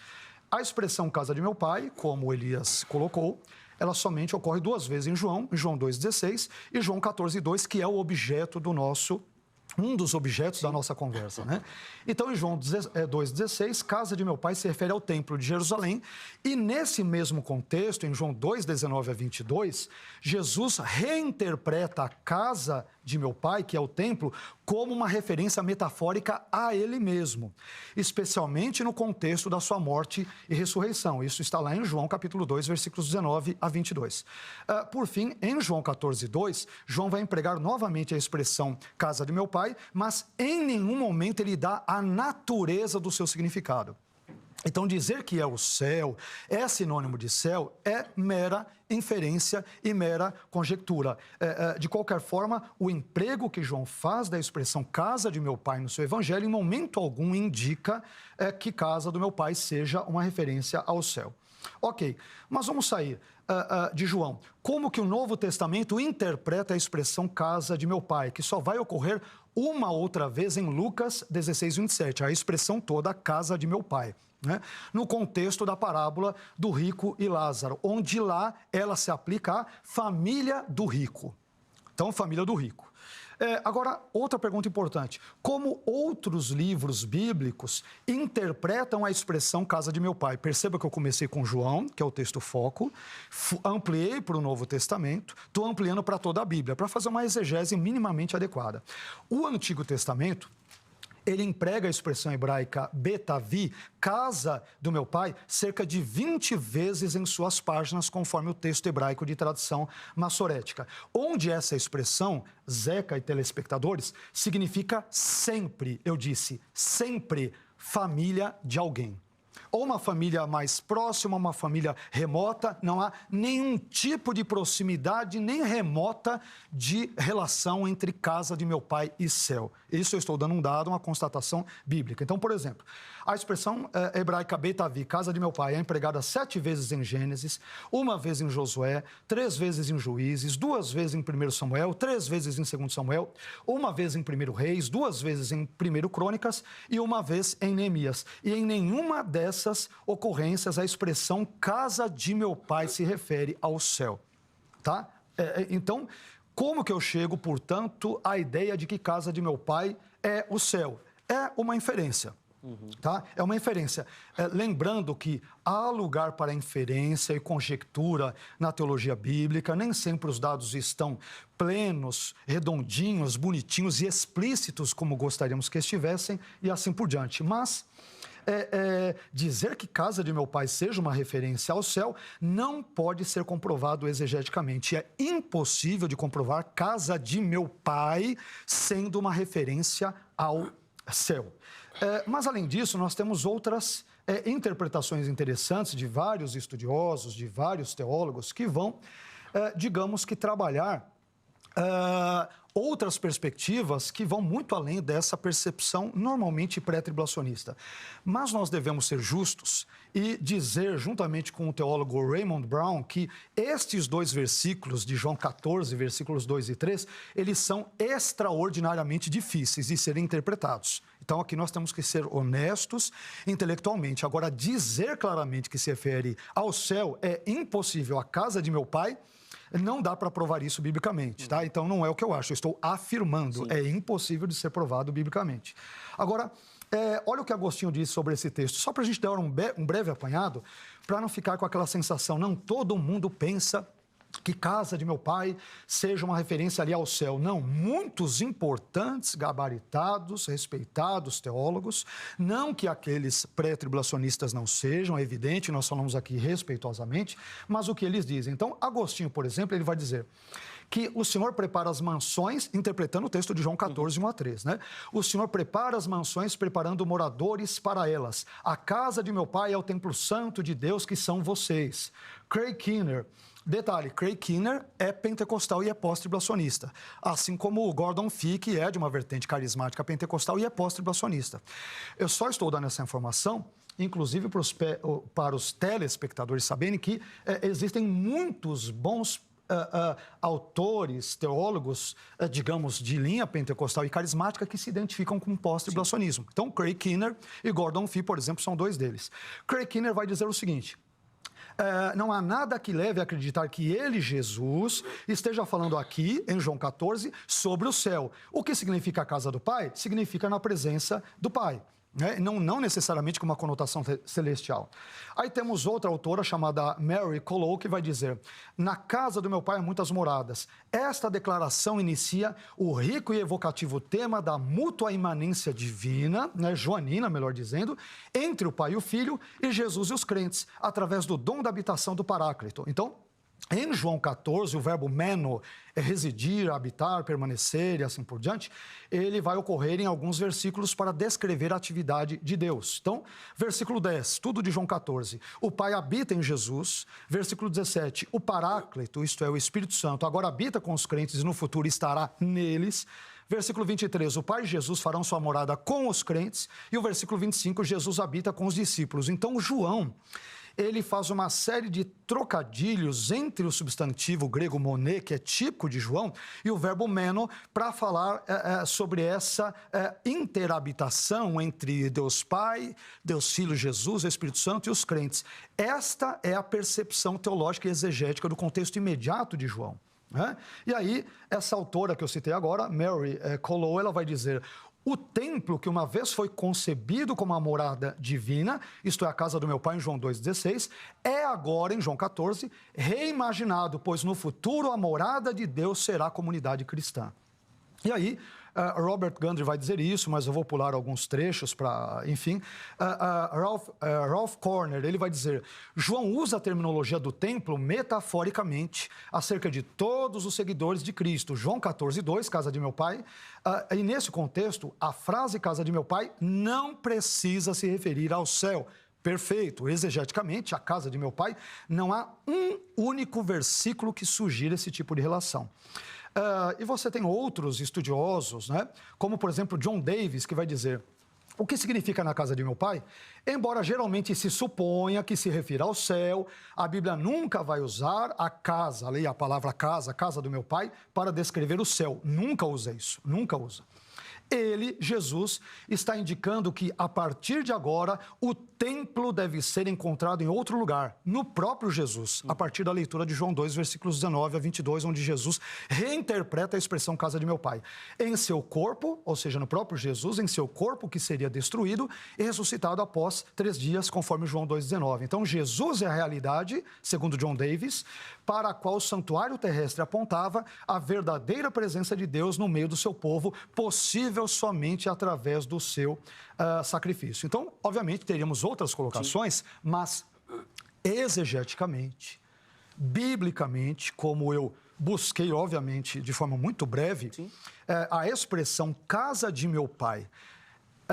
A expressão casa de meu pai, como Elias colocou, ela somente ocorre 2 vezes em João 2,16 e João 14,2, que é o objeto do um dos objetos da nossa conversa, né? Então, em João 2,16, casa de meu pai se refere ao templo de Jerusalém, e nesse mesmo contexto, em João 2,19 a 22, Jesus reinterpreta a casa de meu pai, que é o templo, como uma referência metafórica a ele mesmo, especialmente no contexto da sua morte e ressurreição. Isso está lá em João capítulo 2, versículos 19 a 22. Por fim, em João 14,2, João vai empregar novamente a expressão casa de meu pai, mas em nenhum momento ele dá a natureza do seu significado. Então, dizer que é o céu, é sinônimo de céu, é mera inferência e mera conjectura. De qualquer forma, o emprego que João faz da expressão casa de meu pai no seu evangelho, em momento algum indica que casa do meu pai seja uma referência ao céu. Ok, mas vamos sair de João. Como que o Novo Testamento interpreta a expressão casa de meu pai, que só vai ocorrer uma outra vez em Lucas 16, 27, a expressão toda casa de meu pai, né? No contexto da parábola do rico e Lázaro, onde lá ela se aplica à família do rico. Então, família do rico. Agora, outra pergunta importante. Como outros livros bíblicos interpretam a expressão casa de meu pai? Perceba que eu comecei com João, que é o texto foco, ampliei para o Novo Testamento, estou ampliando para toda a Bíblia, para fazer uma exegese minimamente adequada. O Antigo Testamento, ele emprega a expressão hebraica betavi, casa do meu pai, cerca de 20 vezes em suas páginas, conforme o texto hebraico de tradição massorética, onde essa expressão, Zeca e telespectadores, significa sempre, eu disse, sempre família de alguém. Ou uma família mais próxima, uma família remota, não há nenhum tipo de proximidade, nem remota de relação entre casa de meu pai e céu. Isso eu estou dando um dado, uma constatação bíblica. Então, por exemplo, a expressão hebraica betavi, casa de meu pai, é empregada 7 vezes em Gênesis, 1 vez em Josué, 3 vezes em Juízes, 2 vezes em 1 Samuel, 3 vezes em 2 Samuel, 1 vez em 1 Reis, 2 vezes em 1 Crônicas e 1 vez em Neemias. E em nenhuma dessas ocorrências a expressão casa de meu pai se refere ao céu, tá? Então, como que eu chego, portanto, à ideia de que casa de meu pai é o céu? É uma inferência. Tá? É uma inferência. Lembrando que há lugar para inferência e conjectura na teologia bíblica, nem sempre os dados estão plenos, redondinhos, bonitinhos e explícitos como gostaríamos que estivessem e assim por diante. Mas dizer que casa de meu pai seja uma referência ao céu não pode ser comprovado exegeticamente. É impossível de comprovar casa de meu pai sendo uma referência ao céu. Mas, além disso, nós temos outras interpretações interessantes de vários estudiosos, de vários teólogos que vão, digamos que, trabalhar outras perspectivas que vão muito além dessa percepção normalmente pré-tribulacionista. Mas nós devemos ser justos e dizer, juntamente com o teólogo Raymond Brown, que estes 2 versículos de João 14, versículos 2 e 3, eles são extraordinariamente difíceis de serem interpretados. Então, aqui nós temos que ser honestos intelectualmente. Agora, dizer claramente que se refere ao céu é impossível. A casa de meu pai, não dá para provar isso biblicamente, tá? Então, não é o que eu acho, eu estou afirmando. Sim. É impossível de ser provado biblicamente. Agora, olha o que Agostinho diz sobre esse texto, só para a gente dar um breve apanhado, para não ficar com aquela sensação, não, todo mundo pensa que casa de meu pai seja uma referência ali ao céu. Não, muitos importantes, gabaritados, respeitados teólogos, não que aqueles pré-tribulacionistas não sejam, é evidente, nós falamos aqui respeitosamente, mas o que eles dizem. Então, Agostinho, por exemplo, ele vai dizer que o Senhor prepara as mansões, interpretando o texto de João 14, 1 a 3, né? O Senhor prepara as mansões, preparando moradores para elas. A casa de meu pai é o templo santo de Deus, que são vocês. Craig Keener. Detalhe, Craig Keener é pentecostal e é pós-tribulacionista, assim como o Gordon Fee, que é de uma vertente carismática pentecostal e é pós-tribulacionista. Eu só estou dando essa informação, inclusive para os telespectadores saberem que existem muitos bons autores, teólogos, digamos, de linha pentecostal e carismática que se identificam com o pós-tribulacionismo. Então, Craig Keener e Gordon Fee, por exemplo, são 2 deles. Craig Keener vai dizer o seguinte: não há nada que leve a acreditar que ele, Jesus, esteja falando aqui, em João 14, sobre o céu. O que significa a casa do Pai? Significa na presença do Pai. Né? Não necessariamente com uma conotação celestial. Aí temos outra autora chamada Mary Collow, que vai dizer: na casa do meu pai há muitas moradas. Esta declaração inicia o rico e evocativo tema da mútua imanência divina, né, joanina, melhor dizendo, entre o pai e o filho e Jesus e os crentes, através do dom da habitação do Paráclito. Então, em João 14, o verbo meno é residir, habitar, permanecer e assim por diante, ele vai ocorrer em alguns versículos para descrever a atividade de Deus. Então, versículo 10, tudo de João 14, o Pai habita em Jesus. Versículo 17, o Paráclito, isto é, o Espírito Santo, agora habita com os crentes e no futuro estará neles. Versículo 23, o Pai e Jesus farão sua morada com os crentes. E o versículo 25, Jesus habita com os discípulos. Então, João, ele faz uma série de trocadilhos entre o substantivo grego moné, que é típico de João, e o verbo meno, para falar sobre essa interhabitação entre Deus Pai, Deus Filho, Jesus, Espírito Santo e os crentes. Esta é a percepção teológica e exegética do contexto imediato de João. Né? E aí, essa autora que eu citei agora, Mary Collow, ela vai dizer: o templo que uma vez foi concebido como a morada divina, isto é, a casa do meu pai em João 2,16, é agora, em João 14, reimaginado, pois no futuro a morada de Deus será a comunidade cristã. E aí, Robert Gundry vai dizer isso, mas eu vou pular alguns trechos para, enfim. Ralph Corner, ele vai dizer: João usa a terminologia do templo metaforicamente acerca de todos os seguidores de Cristo. João 14:2, casa de meu pai. E nesse contexto, a frase casa de meu pai não precisa se referir ao céu. Perfeito. Exegeticamente, a casa de meu pai, não há um único versículo que sugira esse tipo de relação. E você tem outros estudiosos, né? Como, por exemplo, John Davis, que vai dizer: o que significa na casa de meu pai? Embora geralmente se suponha que se refira ao céu, a Bíblia nunca vai usar a casa, leia a palavra casa, casa do meu pai, para descrever o céu. Nunca usa isso, nunca usa. Ele, Jesus, está indicando que, a partir de agora, o templo deve ser encontrado em outro lugar, no próprio Jesus, a partir da leitura de João 2, versículos 19 a 22, onde Jesus reinterpreta a expressão casa de meu pai. Em seu corpo, ou seja, no próprio Jesus, em seu corpo que seria destruído e ressuscitado após 3 dias, conforme João 2,19. Então, Jesus é a realidade, segundo John Davis, para a qual o santuário terrestre apontava, a verdadeira presença de Deus no meio do seu povo, possível somente através do seu sacrifício. Então, obviamente, teríamos outras colocações, sim, mas exegeticamente, biblicamente, como eu busquei, obviamente, de forma muito breve, a expressão casa de meu pai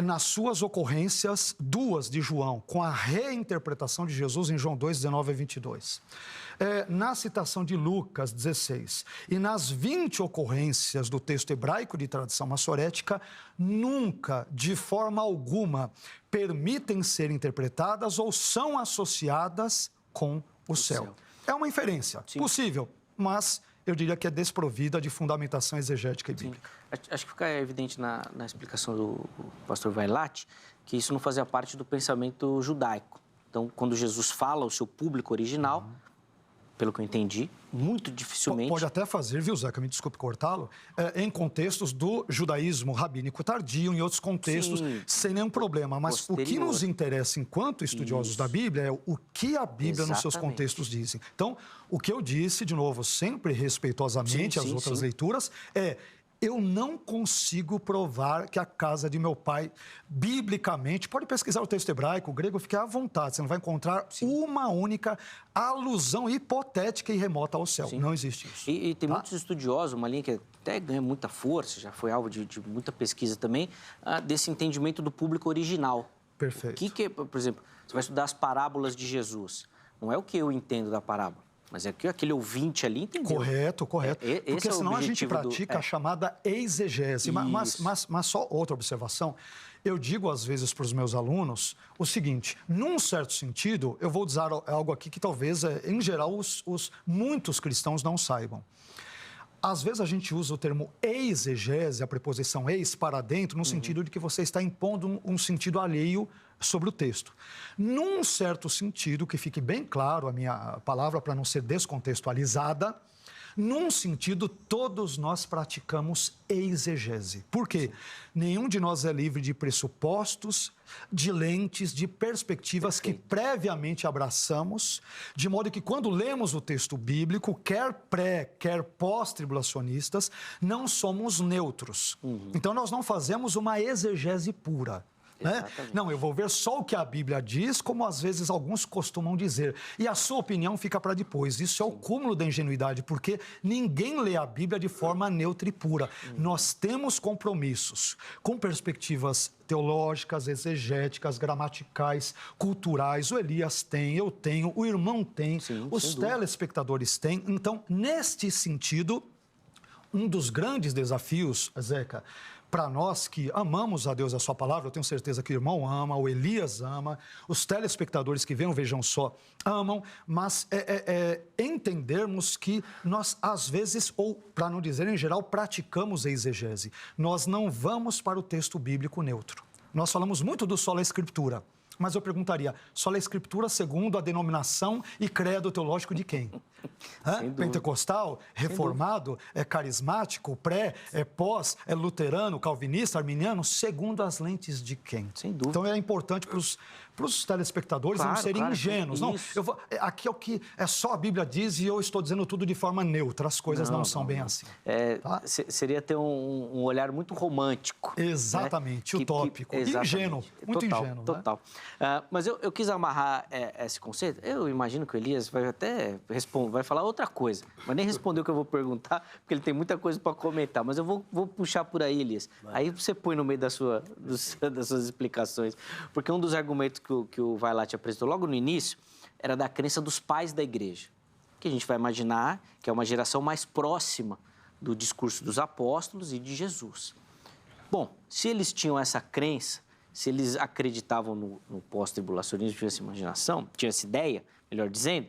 nas suas ocorrências, 2 de João, com a reinterpretação de Jesus em João 2, 19 a 22. Na citação de Lucas 16 e nas 20 ocorrências do texto hebraico de tradição massorética, nunca, de forma alguma, permitem ser interpretadas ou são associadas com o céu. É uma inferência possível, mas eu diria que é desprovida de fundamentação exegética e bíblica. Acho que fica evidente na explicação do pastor Vailate que isso não fazia parte do pensamento judaico. Então, quando Jesus fala ao seu público original, pelo que eu entendi, muito dificilmente... Pode até fazer, viu, Zeca, me desculpe cortá-lo, em contextos do judaísmo rabínico tardio, em outros contextos, sem nenhum problema. Mas o que nos interessa enquanto estudiosos da Bíblia é o que a Bíblia nos seus contextos dizem. Então, o que eu disse, de novo, sempre respeitosamente às outras leituras, eu não consigo provar que a casa de meu pai, biblicamente, pode pesquisar o texto hebraico, o grego, fique à vontade, você não vai encontrar uma única alusão hipotética e remota ao céu. Não existe isso. E tem muitos estudiosos, uma linha que até ganha muita força, já foi alvo de muita pesquisa também, desse entendimento do público original. Perfeito. O que, por exemplo, você vai estudar as parábolas de Jesus, não é o que eu entendo da parábola, mas é que aquele ouvinte ali entendeu. Correto. Porque senão a gente pratica a chamada exegese. Mas só outra observação. Eu digo às vezes para os meus alunos o seguinte, num certo sentido, eu vou usar algo aqui que talvez, em geral, muitos cristãos não saibam. Às vezes a gente usa o termo exegese, a preposição ex, para dentro, no sentido de que você está impondo um sentido alheio sobre o texto. Num certo sentido, que fique bem claro a minha palavra para não ser descontextualizada, num sentido, todos nós praticamos exegese. Por quê? Nenhum de nós é livre de pressupostos, de lentes, de perspectivas que previamente abraçamos, de modo que quando lemos o texto bíblico, quer pré, quer pós-tribulacionistas, não somos neutros. Então, nós não fazemos uma exegese pura. Não, eu vou ver só o que a Bíblia diz, como às vezes alguns costumam dizer. E a sua opinião fica para depois. Isso é o cúmulo da ingenuidade, porque ninguém lê a Bíblia de forma neutra e pura. Nós temos compromissos com perspectivas teológicas, exegéticas, gramaticais, culturais. O Elias tem, eu tenho, o irmão tem, os telespectadores têm. Então, neste sentido, um dos grandes desafios, Zeca, para nós que amamos a Deus e a sua palavra, eu tenho certeza que o irmão ama, o Elias ama, os telespectadores que vejam só, amam, mas entendermos que nós, às vezes, ou para não dizer em geral, praticamos a exegese. Nós não vamos para o texto bíblico neutro. Nós falamos muito do sola escritura, mas eu perguntaria, sola escritura segundo a denominação e credo teológico de quem? Pentecostal, reformado, carismático, pré, pós, luterano, calvinista, arminiano, segundo as lentes de quem? Sem dúvida. Então é importante para os telespectadores não serem ingênuos. Não, aqui é o que só a Bíblia diz e eu estou dizendo tudo de forma neutra. As coisas não são bem assim. Seria ter um olhar muito romântico. Exatamente, né? Utópico. Ingênuo, muito ingênuo. Total. Né? Mas eu quis amarrar esse conceito. Eu imagino que o Elias vai até vai falar outra coisa, mas nem respondeu o que eu vou perguntar, porque ele tem muita coisa para comentar. Mas eu vou puxar por aí, Elias. Aí você põe no meio das suas explicações. Porque um dos argumentos que o Vailate apresentou logo no início era da crença dos pais da igreja, que a gente vai imaginar que é uma geração mais próxima do discurso dos apóstolos e de Jesus. Bom, se eles tinham essa crença, se eles acreditavam no pós-tribulacionismo, tinham essa imaginação, tinham essa ideia, melhor dizendo,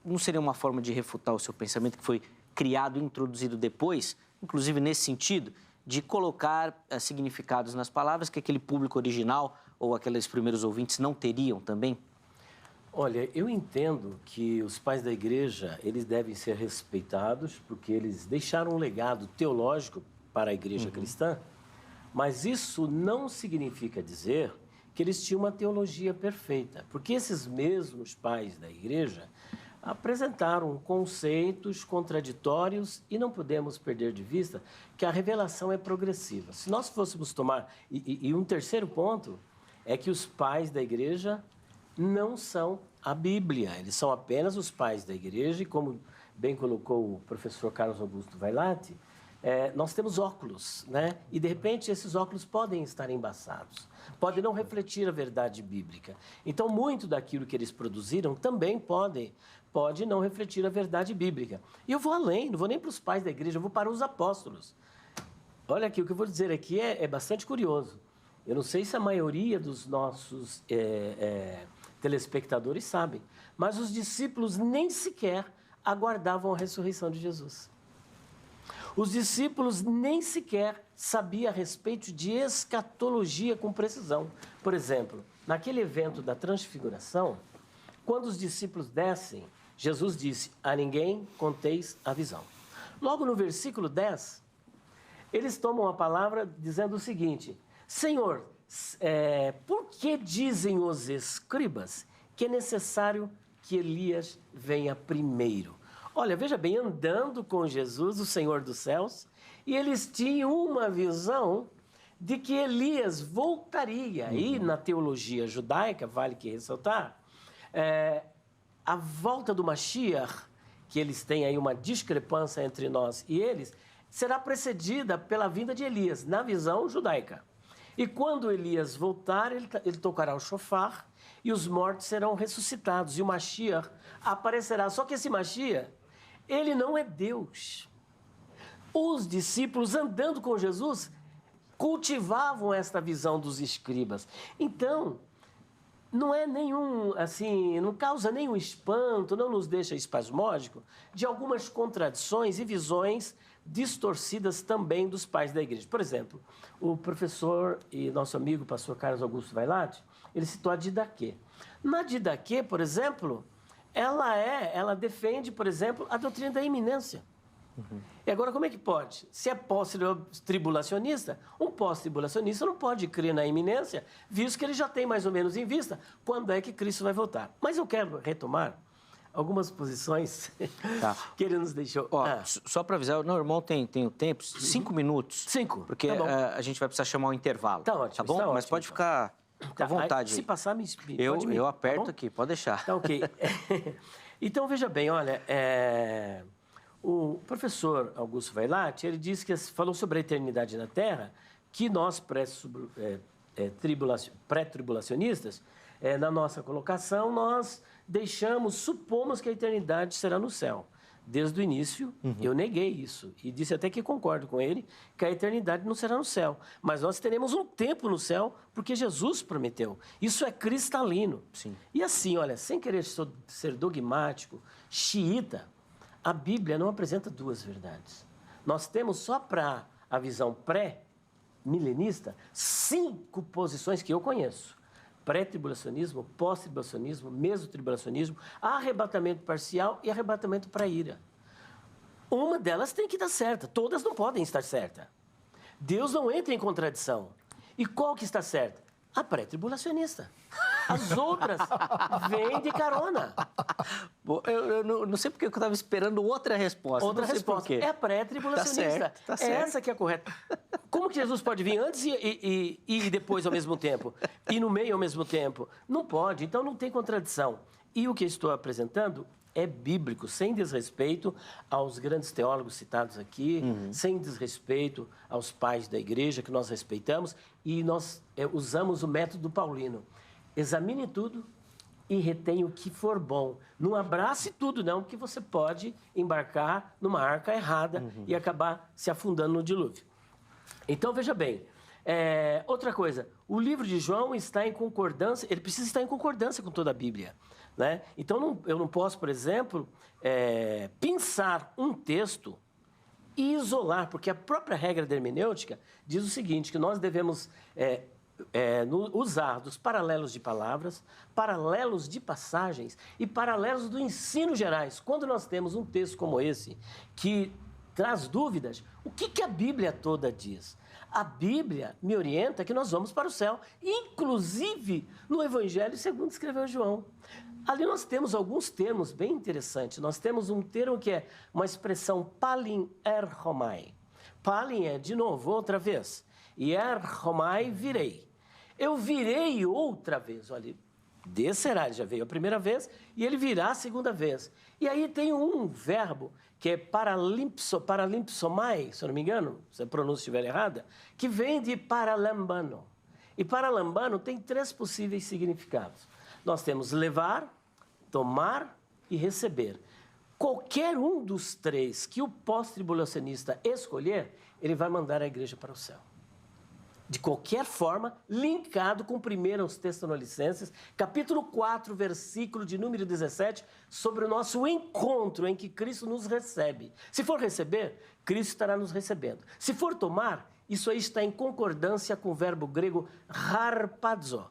não seria uma forma de refutar o seu pensamento que foi criado e introduzido depois, inclusive nesse sentido, de colocar significados nas palavras que aquele público original ou aqueles primeiros ouvintes não teriam também? Olha, eu entendo que os pais da igreja, eles devem ser respeitados porque eles deixaram um legado teológico para a igreja cristã, mas isso não significa dizer que eles tinham uma teologia perfeita, porque esses mesmos pais da igreja apresentaram conceitos contraditórios e não podemos perder de vista que a revelação é progressiva. Se nós fôssemos tomar... E um terceiro ponto é que os pais da igreja não são a Bíblia, eles são apenas os pais da igreja e, como bem colocou o professor Carlos Augusto Vailate, nós temos óculos, né? E, de repente, esses óculos podem estar embaçados, podem não refletir a verdade bíblica. Então, muito daquilo que eles produziram também pode não refletir a verdade bíblica. E eu vou além, não vou nem para os pais da igreja, eu vou para os apóstolos. Olha aqui, o que eu vou dizer aqui é bastante curioso. Eu não sei se a maioria dos nossos telespectadores sabem, mas os discípulos nem sequer aguardavam a ressurreição de Jesus. Os discípulos nem sequer sabiam a respeito de escatologia com precisão. Por exemplo, naquele evento da transfiguração, quando os discípulos descem, Jesus disse: a ninguém conteis a visão. Logo no versículo 10, eles tomam a palavra dizendo o seguinte: Senhor, por que dizem os escribas que é necessário que Elias venha primeiro? Olha, veja bem, andando com Jesus, o Senhor dos céus, e eles tinham uma visão de que Elias voltaria. E na teologia judaica, vale que ressaltar, a volta do Mashiach, que eles têm aí uma discrepância entre nós e eles, será precedida pela vinda de Elias, na visão judaica. E quando Elias voltar, ele tocará o shofar e os mortos serão ressuscitados. E o Mashiach aparecerá. Só que esse Mashiach, ele não é Deus. Os discípulos, andando com Jesus, cultivavam esta visão dos escribas. Então, não é nenhum, assim, não causa nenhum espanto, não nos deixa espasmódico de algumas contradições e visões distorcidas também dos pais da igreja. Por exemplo, o professor e nosso amigo pastor Carlos Augusto Vailate, ele citou a Didaquê. Na Didaquê, por exemplo, ela defende, por exemplo, a doutrina da iminência. E agora, como é que pode? Se é pós-tribulacionista, um pós-tribulacionista não pode crer na iminência, visto que ele já tem mais ou menos em vista quando é que Cristo vai voltar. Mas eu quero retomar algumas posições que ele nos deixou. Só para avisar, o irmão tem o tempo, 5 minutos. 5, porque a gente vai precisar chamar um intervalo. Tá ótimo, tá bom? tá Mas ótimo, pode ficar à vontade. Se passar, eu aperto aqui, pode deixar. Tá ok. Então, veja bem, olha, o professor Augusto Vailate, ele disse que falou sobre a eternidade na Terra, que nós pré-tribulacionistas, na nossa colocação, nós supomos que a eternidade será no céu. Desde o início, eu neguei isso e disse até que concordo com ele que a eternidade não será no céu. Mas nós teremos um tempo no céu porque Jesus prometeu. Isso é cristalino. Sim. E assim, olha, sem querer ser dogmático, xiita, a Bíblia não apresenta duas verdades. Nós temos só para a visão pré-milenista 5 posições que eu conheço. Pré-tribulacionismo, pós-tribulacionismo, mesotribulacionismo, arrebatamento parcial e arrebatamento para a ira. Uma delas tem que estar certa, todas não podem estar certas. Deus não entra em contradição. E qual que está certa? A pré-tribulacionista. As outras vêm de carona. Eu não sei porque eu estava esperando outra resposta. Outra resposta. É a pré-tribulacionista. Tá certo. Essa que é a correta. Como que Jesus pode vir antes e depois ao mesmo tempo? E no meio ao mesmo tempo? Não pode. Então não tem contradição. E o que estou apresentando é bíblico, sem desrespeito aos grandes teólogos citados aqui, sem desrespeito aos pais da igreja que nós respeitamos, e nós usamos o método paulino. Examine tudo e retenha o que for bom. Não abrace tudo, não, porque você pode embarcar numa arca errada e acabar se afundando no dilúvio. Então, veja bem, outra coisa, o livro de João está em concordância, ele precisa estar em concordância com toda a Bíblia. Né? Então, eu não posso, por exemplo, pensar um texto e isolar, porque a própria regra da hermenêutica diz o seguinte, que nós devemos usar dos paralelos de palavras, paralelos de passagens e paralelos do ensino gerais. Quando nós temos um texto como esse, que traz dúvidas, o que a Bíblia toda diz? A Bíblia me orienta que nós vamos para o céu, inclusive no Evangelho segundo escreveu João. Ali nós temos alguns termos bem interessantes. Nós temos um termo que é uma expressão palin erhomai. Palin é, de novo, outra vez. E erhomai, virei. Eu virei outra vez. Olha, Descerá, ele já veio a primeira vez e ele virá a segunda vez. E aí tem um verbo que é paralimpsomai, se eu não me engano, se a pronúncia estiver errada, que vem de paralambano. E paralambano tem 3 possíveis significados. Nós temos levar, tomar e receber. Qualquer um dos 3 que o pós-tribulacionista escolher, ele vai mandar a igreja para o céu. De qualquer forma, linkado com 1 Tessalonicenses, capítulo 4, versículo de número 17, sobre o nosso encontro em que Cristo nos recebe. Se for receber, Cristo estará nos recebendo. Se for tomar, isso aí está em concordância com o verbo grego harpazo.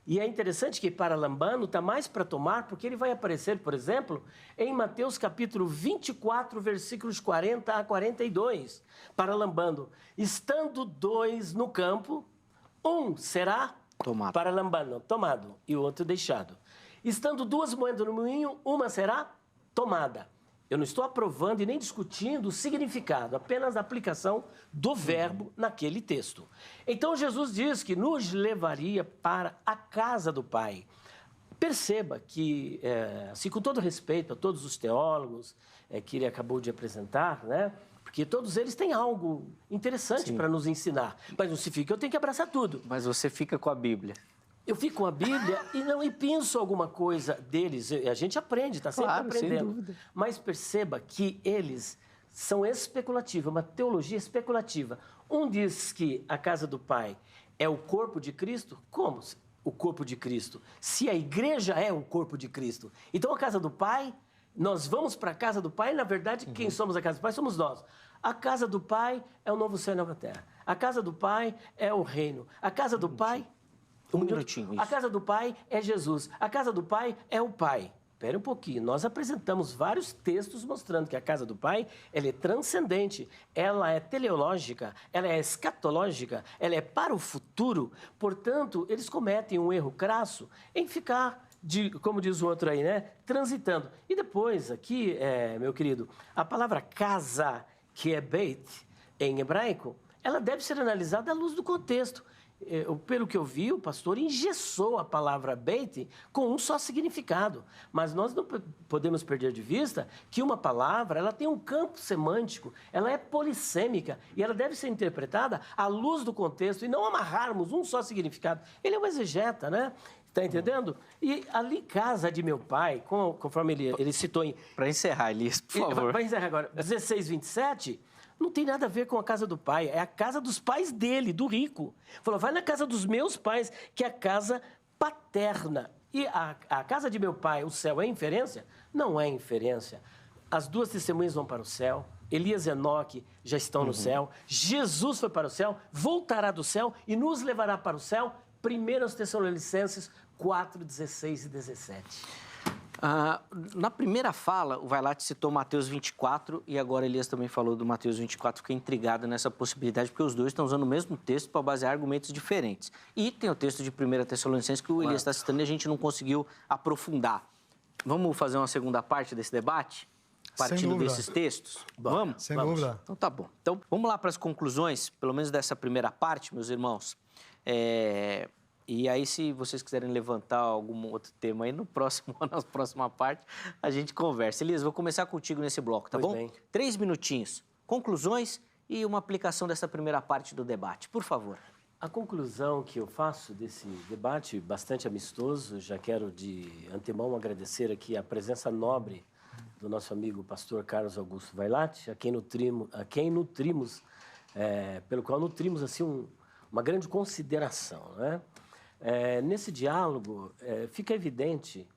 E é interessante que paralambano está mais para tomar, porque ele vai aparecer, por exemplo, em Mateus capítulo 24, versículos 40 a 42. Paralambano, estando 2 no campo, um será Tomado. paralambano, tomado, e o outro deixado. Estando 2 moedas no moinho, uma será tomada. Eu não estou aprovando e nem discutindo o significado, apenas a aplicação do verbo naquele texto. Então, Jesus diz que nos levaria para a casa do Pai. Perceba que, assim, com todo respeito a todos os teólogos que ele acabou de apresentar, né? Porque todos eles têm algo interessante para nos ensinar. Mas não significa que eu tenho que abraçar tudo. Mas você fica com a Bíblia. Eu fico com a Bíblia e penso alguma coisa deles. A gente aprende, está sempre Claro, sem aprendendo. dúvida. Mas perceba que eles são especulativos, uma teologia especulativa. Um diz que a casa do Pai é o corpo de Cristo. Como o corpo de Cristo? Se a igreja é o corpo de Cristo. Então a casa do Pai, nós vamos para a casa do Pai, na verdade, quem somos a casa do Pai somos nós. A casa do Pai é o novo céu e nova terra. A casa do Pai é o reino. A casa do Pai... Um minutinho, isso. A casa do Pai é Jesus. A casa do Pai é o Pai. Espera um pouquinho. Nós apresentamos vários textos mostrando que a casa do Pai, ela é transcendente, ela é teleológica, ela é escatológica, ela é para o futuro. Portanto, eles cometem um erro crasso em ficar, como diz o outro aí, né? Transitando. E depois, aqui, meu querido, a palavra casa, que é beit, em hebraico, ela deve ser analisada à luz do contexto. Pelo que eu vi, o pastor engessou a palavra beit com um só significado. Mas nós não podemos perder de vista que uma palavra ela tem um campo semântico, ela é polissêmica e ela deve ser interpretada à luz do contexto e não amarrarmos um só significado. Ele é um exegeta, né? Está entendendo? E ali, casa de meu pai, conforme ele citou em... Para encerrar, Elias, por favor. Para encerrar agora, 16, 27... Não tem nada a ver com a casa do pai, é a casa dos pais dele, do rico. Falou, vai na casa dos meus pais, que é a casa paterna. E a casa de meu pai, o céu, é inferência? Não é inferência. As 2 testemunhas vão para o céu, Elias e Enoque já estão no céu, Jesus foi para o céu, voltará do céu e nos levará para o céu. 1 Tessalonicenses 4, 16 e 17. Na primeira fala, o Vailate citou Mateus 24 e agora Elias também falou do Mateus 24. Fiquei intrigado nessa possibilidade, porque os dois estão usando o mesmo texto para basear argumentos diferentes. E tem o texto de 1 Tessalonicenses que o Elias está citando e a gente não conseguiu aprofundar. Vamos fazer uma segunda parte desse debate? Partindo desses textos? Vamos? Sem dúvida. Então tá bom. Então vamos lá para as conclusões, pelo menos dessa primeira parte, meus irmãos. E aí, se vocês quiserem levantar algum outro tema aí, na próxima parte, a gente conversa. Elias, vou começar contigo nesse bloco, tá bom? Bem. 3 minutinhos. Conclusões e uma aplicação dessa primeira parte do debate, por favor. A conclusão que eu faço desse debate bastante amistoso, já quero de antemão agradecer aqui a presença nobre do nosso amigo pastor Carlos Augusto Vailate, pelo qual nutrimos assim, uma grande consideração, né? Nesse diálogo, fica evidente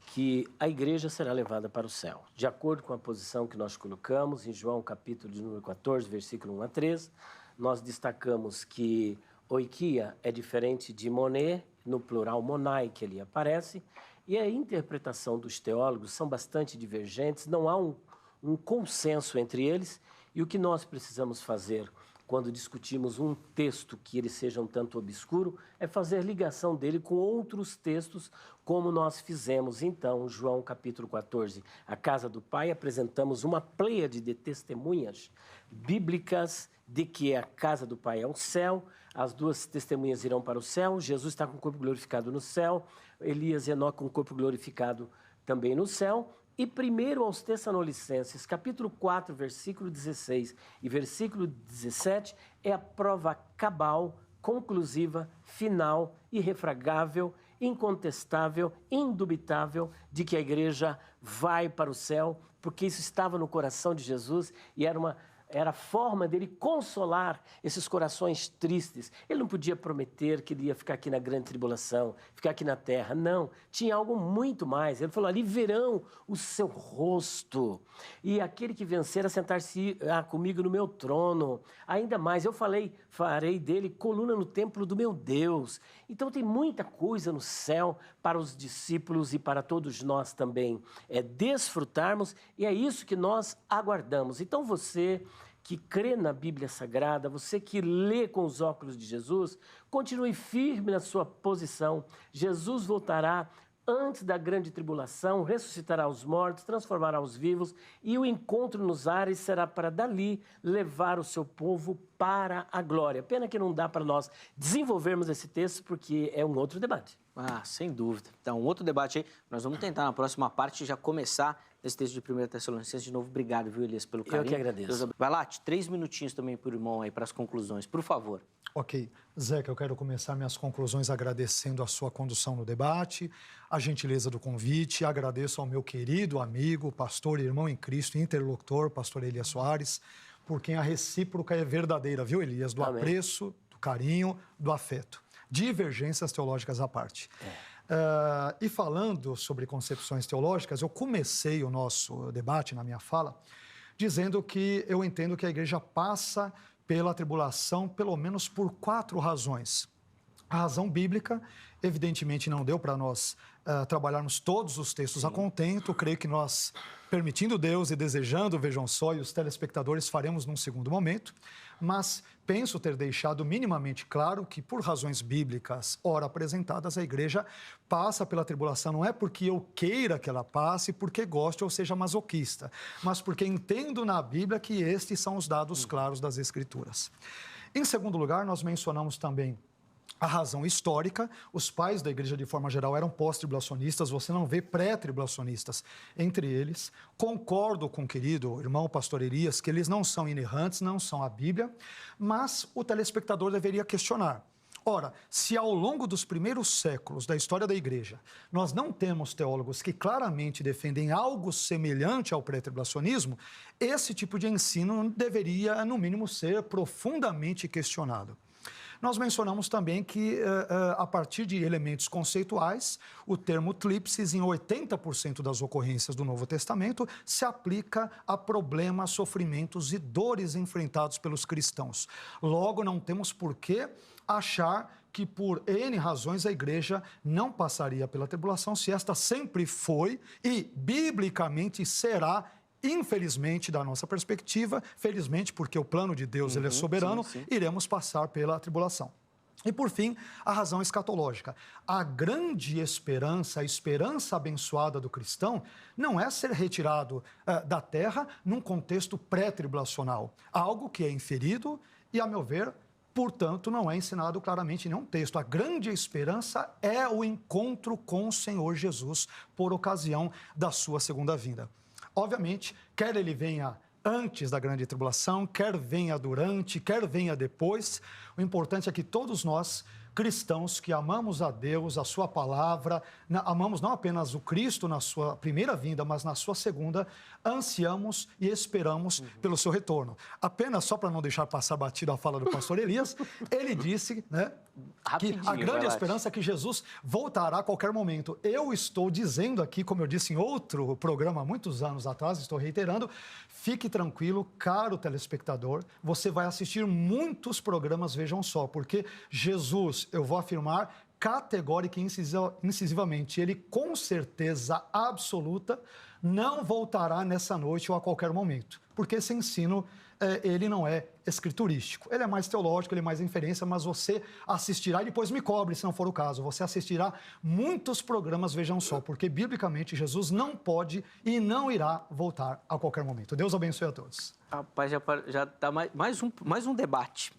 que a igreja será levada para o céu, de acordo com a posição que nós colocamos em João, capítulo de número 14, versículo 1 a 3. Nós destacamos que oikia é diferente de moné, no plural monai, que ali aparece, e a interpretação dos teólogos são bastante divergentes, não há um consenso entre eles, e o que nós precisamos fazer quando discutimos um texto que ele seja um tanto obscuro, é fazer ligação dele com outros textos, como nós fizemos. Então, João capítulo 14, a casa do Pai, apresentamos uma pleiade de testemunhas bíblicas de que a casa do Pai é o céu, as duas testemunhas irão para o céu, Jesus está com o corpo glorificado no céu, Elias e Enoque com o corpo glorificado também no céu. E primeiro aos Tessalonicenses, capítulo 4, versículo 16 e versículo 17, é a prova cabal, conclusiva, final, irrefragável, incontestável, indubitável de que a igreja vai para o céu, porque isso estava no coração de Jesus e era a forma dele consolar esses corações tristes. Ele não podia prometer que ele ia ficar aqui na grande tribulação, ficar aqui na terra. Não, tinha algo muito mais. Ele falou, ali verão o seu rosto. E aquele que vencer, assentar-se comigo no meu trono. Ainda mais, farei dele coluna no templo do meu Deus. Então tem muita coisa no céu para os discípulos e para todos nós também. É desfrutarmos e é isso que nós aguardamos. Então você que crê na Bíblia Sagrada, você que lê com os óculos de Jesus, continue firme na sua posição. Jesus voltará antes da grande tribulação, ressuscitará os mortos, transformará os vivos, e o encontro nos ares será para dali levar o seu povo para a glória. Pena que não dá para nós desenvolvermos esse texto, porque é um outro debate. Sem dúvida. Então, um outro debate aí. Nós vamos tentar, na próxima parte, já começar esse texto de 1 Tessalonicenses. De novo, obrigado, viu, Elias, pelo carinho. Eu que agradeço. Vai lá, 3 minutinhos também para o irmão aí, para as conclusões, por favor. Ok. Zeca, eu quero começar minhas conclusões agradecendo a sua condução no debate, a gentileza do convite, agradeço ao meu querido amigo, pastor e irmão em Cristo, interlocutor, pastor Elias Soares, por quem a recíproca é verdadeira, viu, Elias? Do Amém. apreço, do carinho, do afeto. Divergências teológicas à parte. E falando sobre concepções teológicas, eu comecei o nosso debate na minha fala dizendo que eu entendo que a igreja passa pela tribulação pelo menos por 4 razões. A razão bíblica, evidentemente, não deu para nós trabalharmos todos os textos a contento. Creio que nós, permitindo Deus e desejando, vejam só, e os telespectadores faremos num segundo momento. Mas penso ter deixado minimamente claro que, por razões bíblicas, ora apresentadas, a igreja passa pela tribulação. Não é porque eu queira que ela passe, porque goste ou seja masoquista, mas porque entendo na Bíblia que estes são os dados claros das Escrituras. Em segundo lugar, nós mencionamos também a razão histórica. Os pais da igreja, de forma geral, eram pós-tribulacionistas, você não vê pré-tribulacionistas entre eles. Concordo com o querido irmão pastor Elias que eles não são inerrantes, não são a Bíblia, mas o telespectador deveria questionar. Ora, se ao longo dos primeiros séculos da história da igreja nós não temos teólogos que claramente defendem algo semelhante ao pré-tribulacionismo, esse tipo de ensino deveria, no mínimo, ser profundamente questionado. Nós mencionamos também que, a partir de elementos conceituais, o termo thlipsis, em 80% das ocorrências do Novo Testamento, se aplica a problemas, sofrimentos e dores enfrentados pelos cristãos. Logo, não temos por que achar que, por N razões, a igreja não passaria pela tribulação, se esta sempre foi e, biblicamente, será. Infelizmente, da nossa perspectiva, felizmente, porque o plano de Deus ele é soberano, iremos passar pela tribulação. E, por fim, a razão escatológica. A grande esperança, a esperança abençoada do cristão, não é ser retirado da terra num contexto pré-tribulacional. Algo que é inferido e, a meu ver, portanto, não é ensinado claramente em nenhum texto. A grande esperança é o encontro com o Senhor Jesus por ocasião da sua segunda vinda. Obviamente, quer ele venha antes da grande tribulação, quer venha durante, quer venha depois, o importante é que todos nós, cristãos que amamos a Deus, a sua palavra, amamos não apenas o Cristo na sua primeira vinda, mas na sua segunda, ansiamos e esperamos pelo seu retorno. Apenas só para não deixar passar batido a fala do pastor Elias, ele disse, né, que a grande esperança é que Jesus voltará a qualquer momento. Eu estou dizendo aqui, como eu disse em outro programa há muitos anos atrás, estou reiterando, fique tranquilo, caro telespectador, você vai assistir muitos programas, vejam só, porque Jesus, eu vou afirmar categórica e incisivamente, ele com certeza absoluta não voltará nessa noite ou a qualquer momento, porque esse ensino ele não é escriturístico. Ele é mais teológico, ele é mais inferência, mas você assistirá, e depois me cobre, se não for o caso, você assistirá muitos programas, vejam só, porque biblicamente Jesus não pode e não irá voltar a qualquer momento. Deus abençoe a todos. Rapaz, já tá mais um debate,